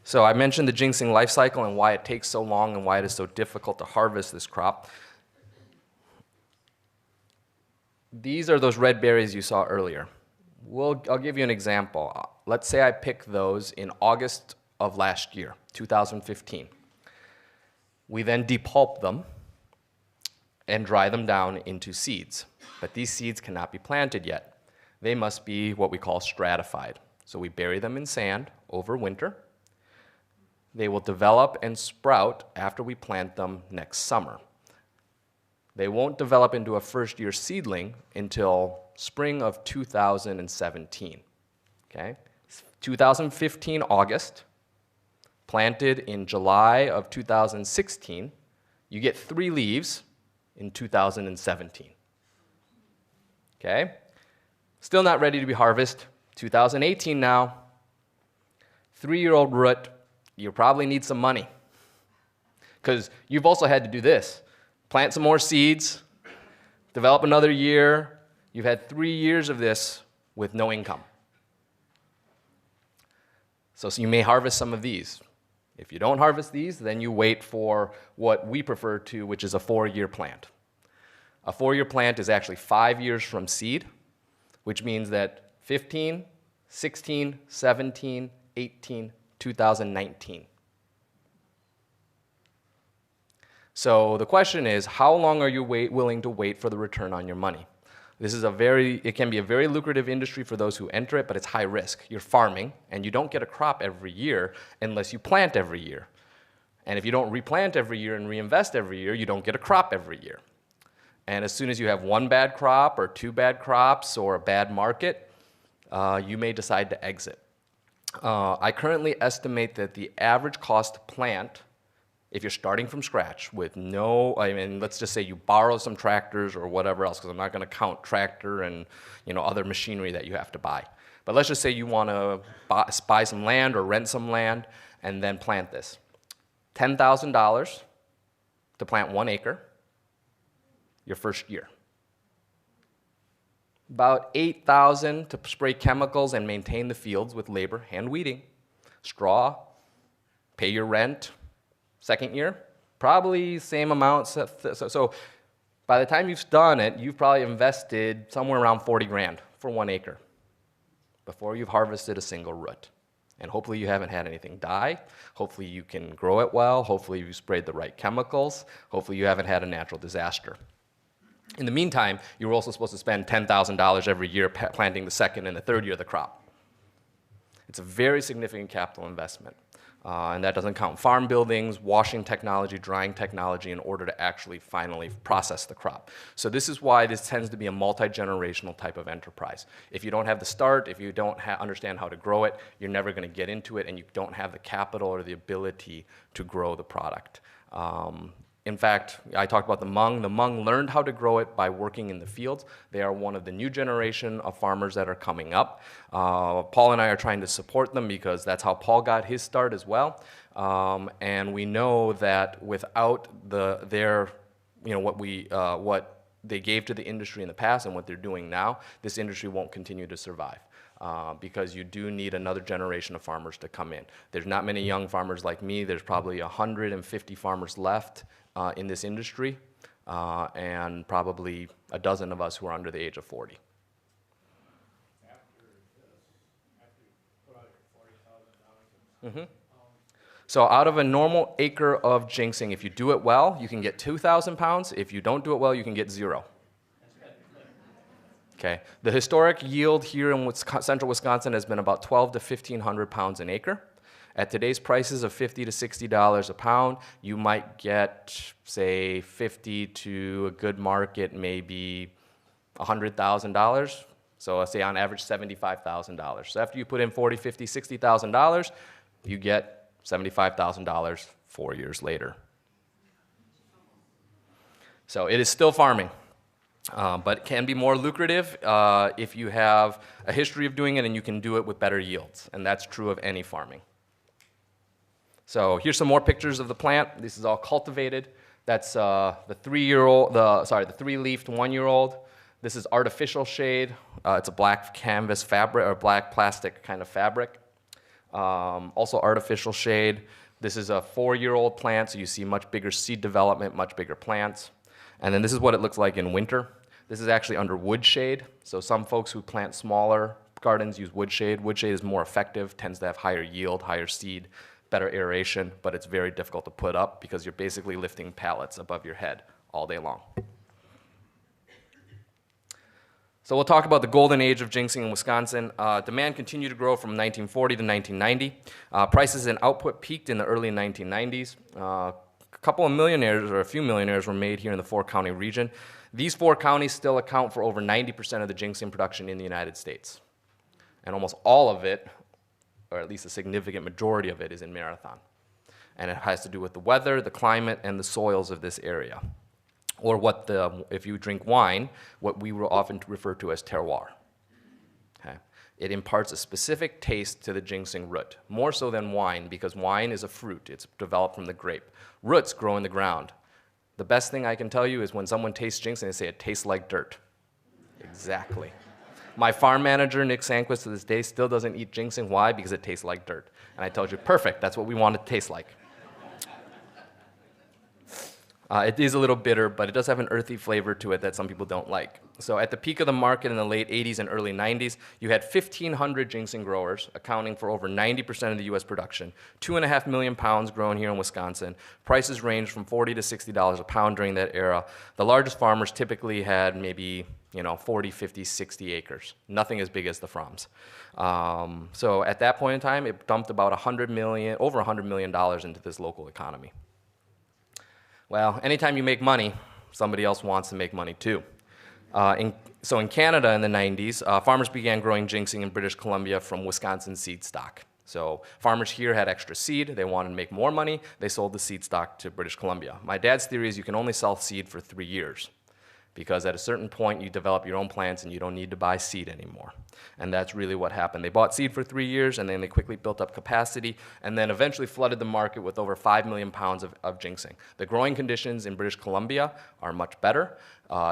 So I mentioned the ginseng life cycle and why it takes so long and why it is so difficult to harvest this crop. These are those red berries you saw earlier. I'll give you an example. Let's say I pick those in August of last year, 2015. We then depulp them and dry them down into seeds. But these seeds cannot be planted yet. They must be what we call stratified. So we bury them in sand over winter. They will develop and sprout after we plant them next summer. They won't develop into a first-year seedling until spring of 2017. Okay? 2015 August, planted in July of 2016, you get 3 leaves in 2017. Okay? Still not ready to be harvested. 2018 now, 3-year-old root. You probably need some money because you've also had to do this. Plant some more seeds, develop another year. You've had 3 years of this with no income. So you may harvest some of these. If you don't harvest these, then you wait for what we prefer to, which is a 4-year plant. A 4-year plant is actually 5 years from seed, which means that 15, 16, 17, 18, 2019. So the question is, how long are you willing to wait for the return on your money? This is it can be a very lucrative industry for those who enter it, but it's high risk. You're farming, and you don't get a crop every year unless you plant every year. And if you don't replant every year and reinvest every year, you don't get a crop every year. And as soon as you have 1 bad crop or 2 bad crops or a bad market, you may decide to exit. I currently estimate that the average cost to plant, if you're starting from scratch with let's just say you borrow some tractors or whatever else, because I'm not going to count tractor and other machinery that you have to buy. But let's just say you want to buy some land or rent some land and then plant this. $10,000 to plant 1 acre your first year. About $8,000 to spray chemicals and maintain the fields with labor, hand weeding, straw, pay your rent. Second year, probably same amount. So by the time you've done it, you've probably invested somewhere around 40 grand for 1 acre before you've harvested a single root. And hopefully you haven't had anything die. Hopefully you can grow it well. Hopefully you sprayed the right chemicals. Hopefully you haven't had a natural disaster. In the meantime, you're also supposed to spend $10,000 every year planting the second and the third year of the crop. It's a very significant capital investment. And that doesn't count farm buildings, washing technology, drying technology in order to actually finally process the crop. So this is why this tends to be a multi-generational type of enterprise. If you don't have the start, if you don't understand how to grow it, you're never going to get into it, and you don't have the capital or the ability to grow the product. In fact, I talked about the Hmong. The Hmong learned how to grow it by working in the fields. They are one of the new generation of farmers that are coming up. Paul and I are trying to support them because that's how Paul got his start as well. And we know that without what they gave to the industry in the past and what they're doing now, this industry won't continue to survive. because you do need another generation of farmers to come in. There's not many young farmers like me. There's probably 150 farmers left in this industry, and probably a dozen of us who are under the age of 40. So out of a normal acre of ginseng, if you do it well, you can get 2,000 pounds. If you don't do it well, you can get 0. Okay. The historic yield here in central Wisconsin has been about 1,200 to 1,500 pounds an acre. At today's prices of $50 to $60 a pound, you might get, say, 50 to a good market, maybe $100,000. So let's say on average $75,000. So after you put in $40,000, $50,000, $60,000, you get $75,000 4 years later. So it is still farming, but it can be more lucrative if you have a history of doing it and you can do it with better yields. And that's true of any farming. So here's some more pictures of the plant. This is all cultivated. That's the three-leafed 1-year-old. This is artificial shade. It's a black canvas fabric or black plastic kind of fabric. Also artificial shade. This is a 4-year-old plant, so you see much bigger seed development, much bigger plants. And then this is what it looks like in winter. This is actually under wood shade. So some folks who plant smaller gardens use wood shade. Wood shade is more effective, tends to have higher yield, higher seed, better aeration, but it's very difficult to put up because you're basically lifting pallets above your head all day long. So we'll talk about the golden age of ginseng in Wisconsin. Demand continued to grow from 1940 to 1990. Prices and output peaked in the early 1990s. A couple of millionaires, or a few millionaires, were made here in the 4-county region. These 4 counties still account for over 90% of the ginseng production in the United States. And almost all of it, or at least a significant majority of it, is in Marathon. And it has to do with the weather, the climate, and the soils of this area. Or if you drink wine, what we will often refer to as terroir. Okay? It imparts a specific taste to the ginseng root, more so than wine, because wine is a fruit. It's developed from the grape. Roots grow in the ground. The best thing I can tell you is when someone tastes ginseng, they say it tastes like dirt. Exactly. My farm manager, Nick Sanquist, to this day still doesn't eat ginseng. Why? Because it tastes like dirt. And I told you, perfect, that's what we want it to taste like. It is a little bitter, but it does have an earthy flavor to it that some people don't like. So at the peak of the market in the late 80s and early 90s, you had 1,500 ginseng growers, accounting for over 90% of the U.S. production, 2.5 million pounds grown here in Wisconsin. Prices ranged from $40 to $60 a pound during that era. The largest farmers typically had maybe 40, 50, 60 acres. Nothing as big as the Froms. So at that point in time, it dumped about over $100 million into this local economy. Well, anytime you make money, somebody else wants to make money too. So in Canada in the 90s, farmers began growing ginseng in British Columbia from Wisconsin seed stock. So farmers here had extra seed. They wanted to make more money. They sold the seed stock to British Columbia. My dad's theory is you can only sell seed for 3 years, because at a certain point you develop your own plants and you don't need to buy seed anymore. And that's really what happened. They bought seed for 3 years, and then they quickly built up capacity, and then eventually flooded the market with over 5 million pounds of ginseng. The growing conditions in British Columbia are much better.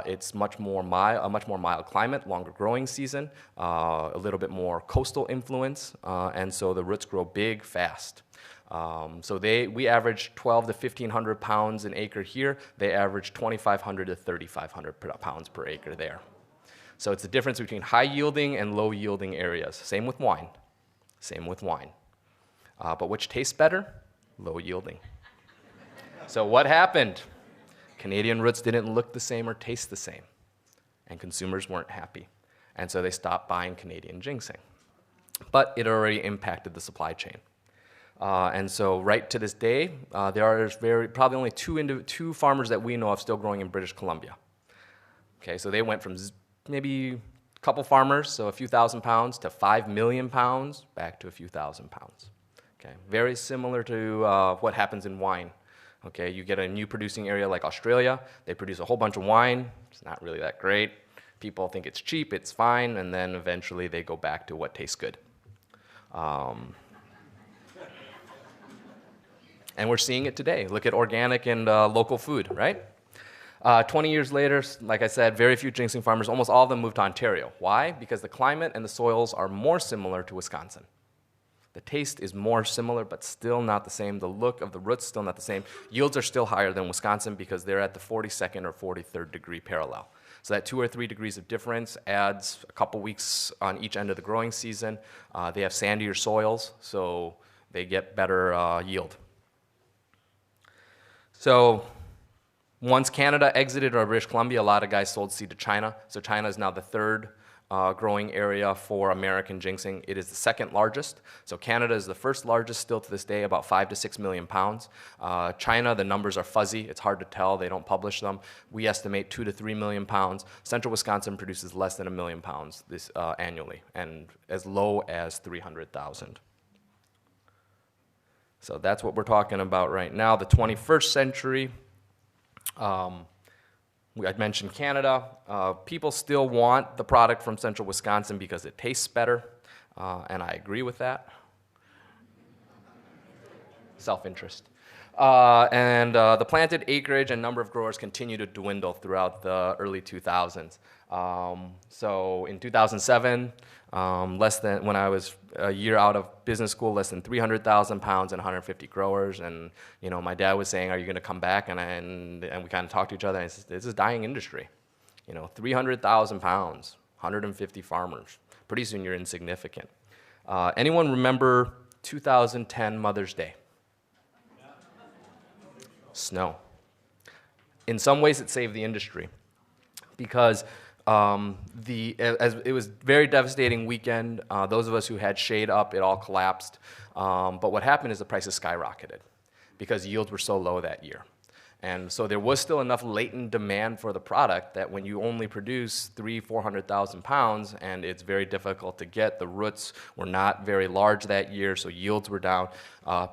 It's a much more mild climate, longer growing season, a little bit more coastal influence, and so the roots grow big, fast. So we average 1,200 to 1,500 pounds an acre here. They average 2,500 to 3,500 pounds per acre there. So it's the difference between high-yielding and low-yielding areas. Same with wine. Same with wine. But which tastes better? Low-yielding. So what happened? Canadian roots didn't look the same or taste the same, and consumers weren't happy. And so they stopped buying Canadian ginseng. But it already impacted the supply chain. And so right to this day, there are probably only two farmers that we know of still growing in British Columbia. Okay, so they went from maybe a couple farmers, so a few thousand pounds, to 5 million pounds, back to a few thousand pounds. Okay, very similar to what happens in wine. Okay, you get a new producing area like Australia, they produce a whole bunch of wine, it's not really that great. People think it's cheap, it's fine, and then eventually they go back to what tastes good. And we're seeing it today. Look at organic and local food, right? 20 years later, like I said, very few ginseng farmers, almost all of them moved to Ontario. Why? Because the climate and the soils are more similar to Wisconsin. The taste is more similar, but still not the same. The look of the roots still not the same. Yields are still higher than Wisconsin because they're at the 42nd or 43rd degree parallel. So that 2 or 3 degrees of difference adds a couple weeks on each end of the growing season. They have sandier soils, so they get better yield. So once Canada exited or British Columbia, a lot of guys sold seed to China. So China is now the third growing area for American ginseng. It is the second largest. So Canada is the first largest still to this day, about 5 to 6 million pounds. China, the numbers are fuzzy. It's hard to tell. They don't publish them. We estimate 2 to 3 million pounds. Central Wisconsin produces less than 1 million pounds annually, and as low as 300,000. So that's what we're talking about right now. The 21st century. I mentioned Canada. People still want the product from central Wisconsin because it tastes better, and I agree with that. Self-interest. The planted acreage and number of growers continue to dwindle throughout the early 2000s. So in 2007, when I was a year out of business school, less than 300,000 pounds and 150 growers. And my dad was saying, "Are you going to come back?" And we kind of talked to each other. And I said, "This is a dying industry. 300,000 pounds, 150 farmers. Pretty soon you're insignificant." Anyone remember 2010 Mother's Day? Snow. In some ways, it saved the industry because as it was a very devastating weekend. Those of us who had shade up, it all collapsed. But what happened is the prices skyrocketed because yields were so low that year. And so there was still enough latent demand for the product that when you only produce 400,000 pounds and it's very difficult to get, the roots were not very large that year, so yields were down,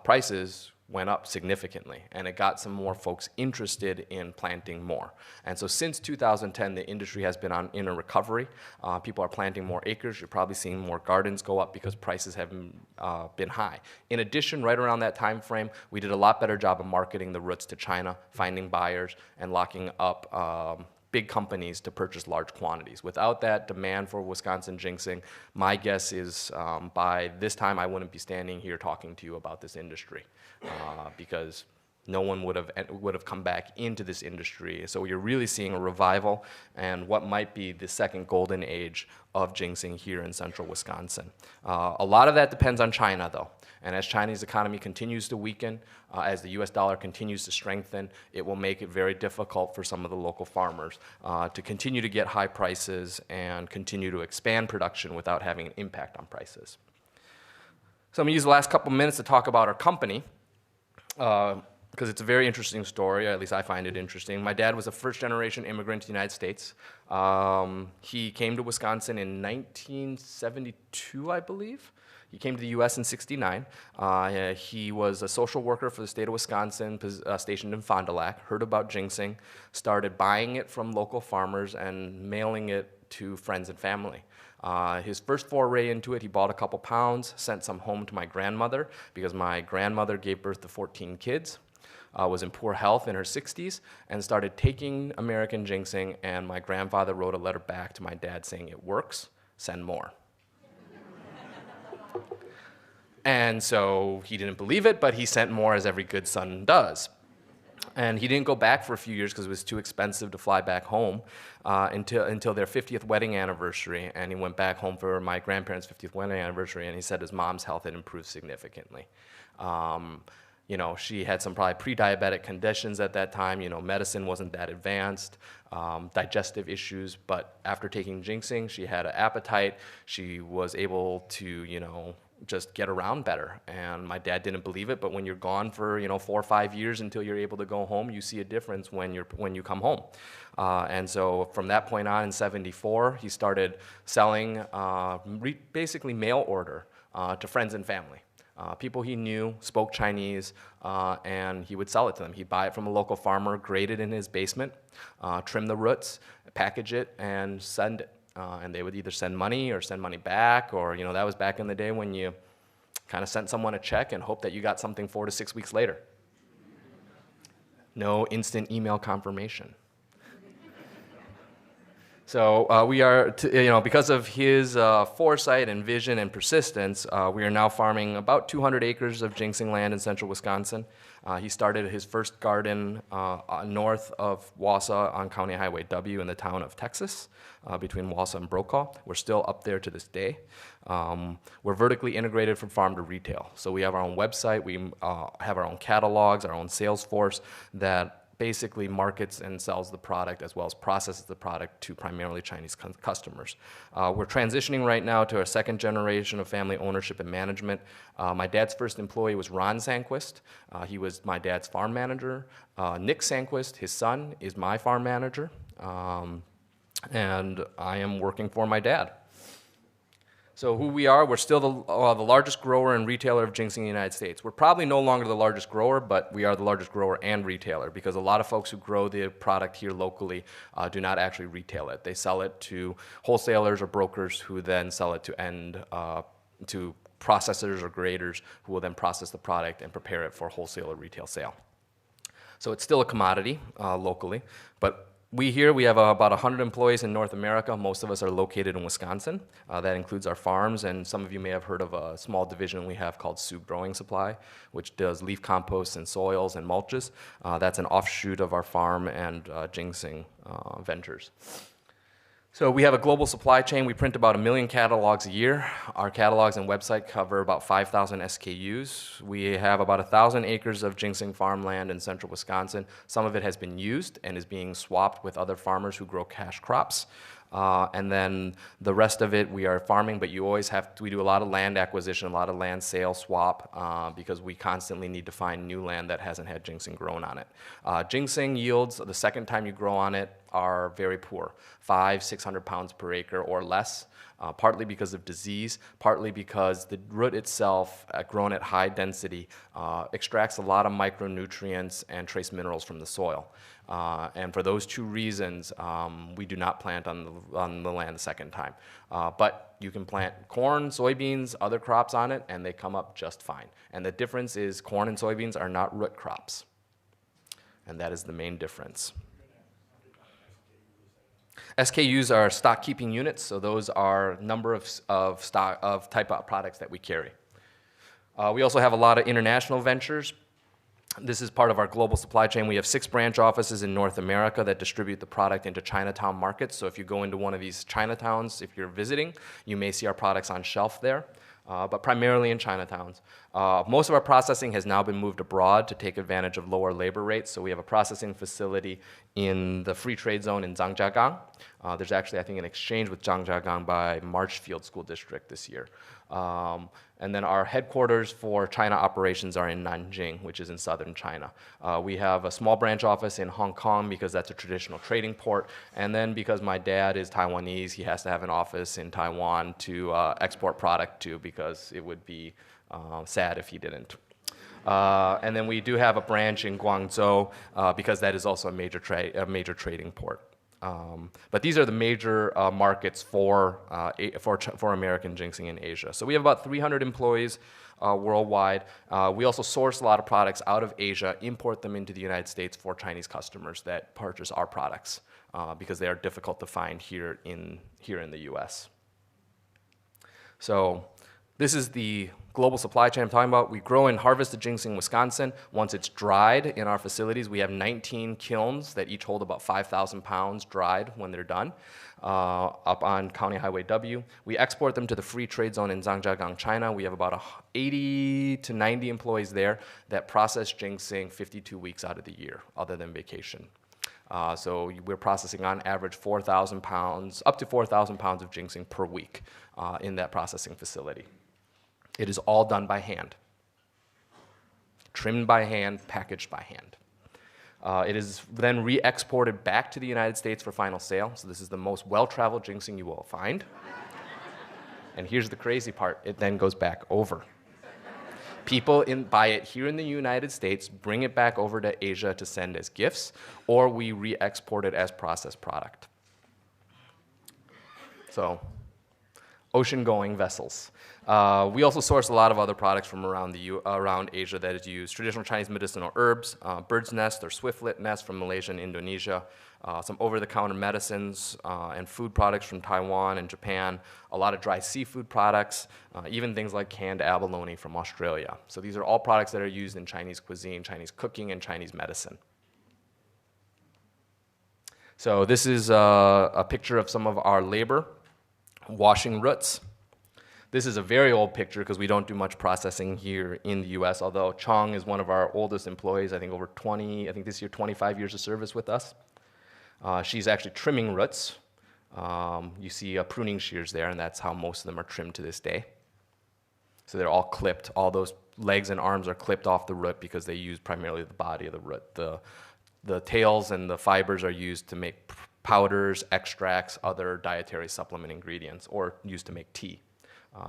prices went up significantly, and it got some more folks interested in planting more. And so since 2010, the industry has been in a recovery. People are planting more acres. You're probably seeing more gardens go up because prices have been high. In addition, right around that time frame, we did a lot better job of marketing the roots to China, finding buyers, and locking up big companies to purchase large quantities. Without that demand for Wisconsin ginseng, my guess is by this time I wouldn't be standing here talking to you about this industry because no one would have come back into this industry. So you're really seeing a revival and what might be the second golden age of ginseng here in central Wisconsin. A lot of that depends on China, though. And as Chinese economy continues to weaken, as the US dollar continues to strengthen, it will make it very difficult for some of the local farmers to continue to get high prices and continue to expand production without having an impact on prices. So I'm going to use the last couple minutes to talk about our company, because it's a very interesting story, or at least I find it interesting. My dad was a first-generation immigrant to the United States. He came to Wisconsin in 1972, I believe. He came to the U.S. in '69. He was a social worker for the state of Wisconsin, stationed in Fond du Lac, heard about ginseng, started buying it from local farmers and mailing it to friends and family. His first foray into it, he bought a couple pounds, sent some home to my grandmother, because my grandmother gave birth to 14 kids, was in poor health in her 60s, and started taking American ginseng, and my grandfather wrote a letter back to my dad saying, "It works, send more." And so he didn't believe it, but he sent more, as every good son does. And he didn't go back for a few years because it was too expensive to fly back home until their 50th wedding anniversary. And he went back home for my grandparents' 50th wedding anniversary, and he said his mom's health had improved significantly. She had some probably pre-diabetic conditions at that time. Medicine wasn't that advanced, digestive issues. But after taking ginseng, she had an appetite. She was able to, just get around better. And my dad didn't believe it, but when you're gone for 4 or 5 years until you're able to go home, you see a difference when you come home. And so from that point on, in '74, he started selling basically mail order to friends and family. People he knew, spoke Chinese, and he would sell it to them. He'd buy it from a local farmer, grate it in his basement, trim the roots, package it, and send it. And they would either send money or send money back, or that was back in the day when you kind of sent someone a check and hoped that you got something 4 to 6 weeks later. No instant email confirmation. So we are, because of his foresight and vision and persistence, we are now farming about 200 acres of ginseng land in central Wisconsin. He started his first garden north of Wausau on County Highway W in the town of Texas, between Wausau and Brokaw. We're still up there to this day. We're vertically integrated from farm to retail. So we have our own website, we have our own catalogs, our own sales force that basically markets and sells the product as well as processes the product to primarily Chinese customers. We're transitioning right now to our second generation of family ownership and management. My dad's first employee was Ron Sanquist. He was my dad's farm manager. Nick Sanquist, his son, is my farm manager. And I am working for my dad. So who we are, we're still the largest grower and retailer of ginseng in the United States. We're probably no longer the largest grower, but we are the largest grower and retailer because a lot of folks who grow the product here locally do not actually retail it. They sell it to wholesalers or brokers who then sell it to processors or graders who will then process the product and prepare it for wholesale or retail sale. So it's still a commodity locally, but we have about 100 employees in North America. Most of us are located in Wisconsin. That includes our farms, and some of you may have heard of a small division we have called Sioux Growing Supply, which does leaf composts and soils and mulches. That's an offshoot of our farm and ginseng ventures. So we have a global supply chain. We print about 1 million catalogs a year. Our catalogs and website cover about 5,000 SKUs. We have about 1,000 acres of ginseng farmland in central Wisconsin. Some of it has been used and is being swapped with other farmers who grow cash crops. And then the rest of it we are farming, but we do a lot of land acquisition, a lot of land sale swap, because we constantly need to find new land that hasn't had ginseng grown on it. Ginseng yields, the second time you grow on it, are very poor, 500-600 pounds per acre or less, partly because of disease, partly because the root itself, grown at high density, extracts a lot of micronutrients and trace minerals from the soil. And for those two reasons, we do not plant on the land the second time. But you can plant corn, soybeans, other crops on it, and they come up just fine. And the difference is corn and soybeans are not root crops. And that is the main difference. SKUs are stock keeping units, so those are number of type of products that we carry. We also have a lot of international ventures. This is part of our global supply chain. We have 6 branch offices in North America that distribute the product into Chinatown markets. So if you go into one of these Chinatowns, if you're visiting, you may see our products on shelf there, but primarily in Chinatowns. Most of our processing has now been moved abroad to take advantage of lower labor rates. So we have a processing facility in the free trade zone in Zhangjiagang. There's actually, I think, an exchange with Zhangjiagang by Marshfield School District this year. And then our headquarters for China operations are in Nanjing, which is in southern China. We have a small branch office in Hong Kong because that's a traditional trading port. And then because my dad is Taiwanese, he has to have an office in Taiwan to export product to, because it would be sad if he didn't. And then we do have a branch in Guangzhou because that is also a major trading port. But these are the major markets for American ginseng in Asia. So we have about 300 employees worldwide. We also source a lot of products out of Asia, import them into the United States for Chinese customers that purchase our products because they are difficult to find here in the US. So this is the global supply chain I'm talking about. We grow and harvest the ginseng in Wisconsin. Once it's dried in our facilities, we have 19 kilns that each hold about 5,000 pounds dried when they're done up on County Highway W. We export them to the free trade zone in Zhangjiagang, China. We have about 80 to 90 employees there that process ginseng 52 weeks out of the year, other than vacation. So we're processing on average 4,000 pounds, up to 4,000 pounds of ginseng per week in that processing facility. It is all done by hand, trimmed by hand, packaged by hand. It is then re-exported back to the United States for final sale. So this is the most well-traveled ginseng you will find. And here's the crazy part. It then goes back over. People buy it here in the United States, bring it back over to Asia to send as gifts, or we re-export it as processed product. So ocean-going vessels. We also source a lot of other products from around Asia that is used. Traditional Chinese medicinal herbs, bird's nest or swiftlet nest from Malaysia and Indonesia, some over-the-counter medicines and food products from Taiwan and Japan, a lot of dry seafood products, even things like canned abalone from Australia. So these are all products that are used in Chinese cuisine, Chinese cooking, and Chinese medicine. So this is a picture of some of our labor washing roots. This is a very old picture because we don't do much processing here in the US, although Chong is one of our oldest employees, I think over 20, I think this year 25 years of service with us. She's actually trimming roots. You see pruning shears there, and that's how most of them are trimmed to this day. So they're all clipped. All those legs and arms are clipped off the root because they use primarily the body of the root. The tails and the fibers are used to make powders, extracts, other dietary supplement ingredients, or used to make tea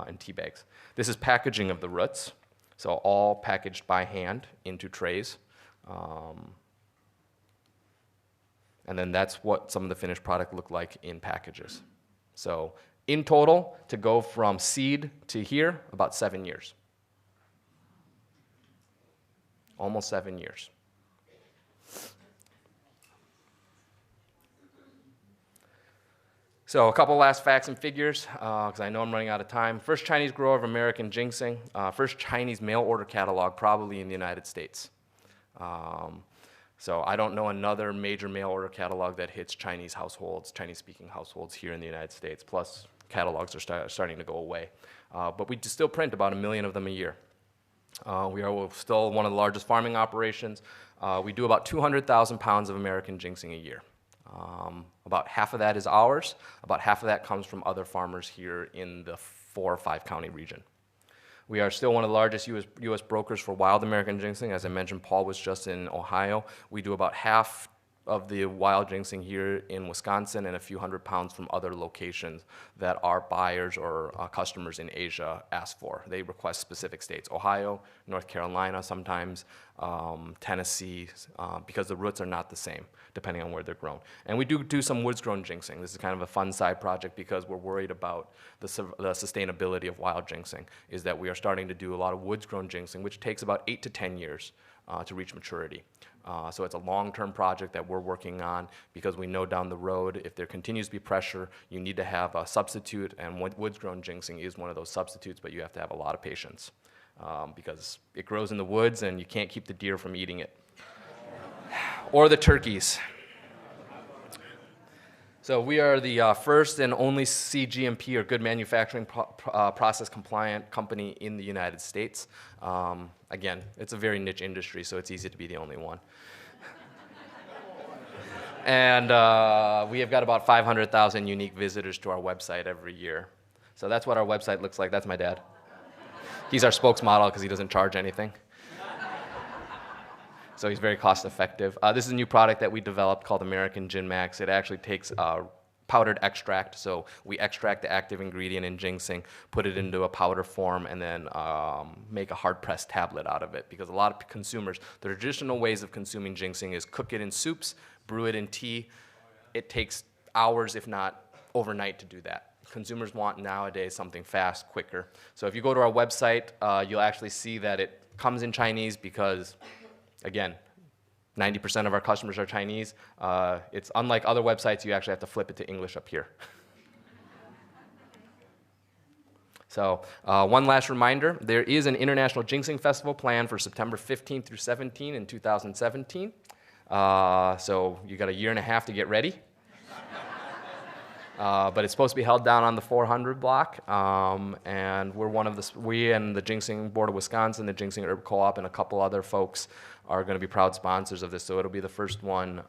and tea bags. This is packaging of the roots, so all packaged by hand into trays. And then that's what some of the finished product look like in packages. So in total, to go from seed to here, about 7 years. Almost 7 years. So a couple last facts and figures, because I know I'm running out of time. First Chinese grower of American ginseng, first Chinese mail order catalog probably in the United States. So I don't know another major mail order catalog that hits Chinese households, Chinese-speaking households here in the United States, plus catalogs are starting to go away. But we still print about 1 million of them a year. We are still one of the largest farming operations. We do about 200,000 pounds of American ginseng a year. About half of that is ours. About half of that comes from other farmers here in the 4 or 5 county region. We are still one of the largest U.S. brokers for wild American ginseng. As I mentioned, Paul was just in Ohio. We do about half of the wild ginseng here in Wisconsin and a few hundred pounds from other locations that our buyers or customers in Asia ask for. They request specific states, Ohio, North Carolina sometimes, Tennessee, because the roots are not the same depending on where they're grown. And we do some woods-grown ginseng. This is kind of a fun side project because we're worried about the sustainability of wild ginseng, is that we are starting to do a lot of woods-grown ginseng, which takes about 8 to 10 years to reach maturity. So it's a long-term project that we're working on because we know down the road, if there continues to be pressure, you need to have a substitute, and woods-grown ginseng is one of those substitutes, but you have to have a lot of patience because it grows in the woods and you can't keep the deer from eating it. Or the turkeys. So we are the first and only CGMP, or Good Manufacturing Process Compliant company in the United States. Again, it's a very niche industry, so it's easy to be the only one. And we have got about 500,000 unique visitors to our website every year. So that's what our website looks like. That's my dad. He's our spokesmodel because he doesn't charge anything. So he's very cost effective. This is a new product that we developed called American Gin Max. It actually takes powdered extract. So we extract the active ingredient in ginseng, put it into a powder form, and then make a hard-pressed tablet out of it. Because a lot of consumers, the traditional ways of consuming ginseng is cook it in soups, brew it in tea. It takes hours, if not overnight, to do that. Consumers want nowadays something fast, quicker. So if you go to our website, you'll actually see that it comes in Chinese because, again, 90% of our customers are Chinese. It's unlike other websites, you actually have to flip it to English up here. So one last reminder, there is an International Ginseng Festival planned for September 15th through 17th in 2017. So you got a year and a half to get ready. But it's supposed to be held down on the 400 block, and we and the Ginseng Board of Wisconsin, the Ginseng Herb Co-op, and a couple other folks are going to be proud sponsors of this. So it'll be the first one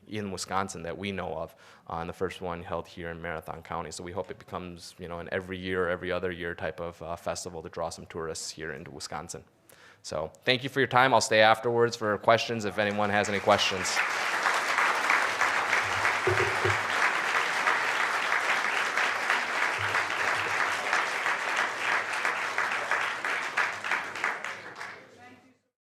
in Wisconsin that we know of, and the first one held here in Marathon County. So we hope it becomes, an every year or every other year type of festival to draw some tourists here into Wisconsin. So thank you for your time. I'll stay afterwards for questions if anyone has any questions.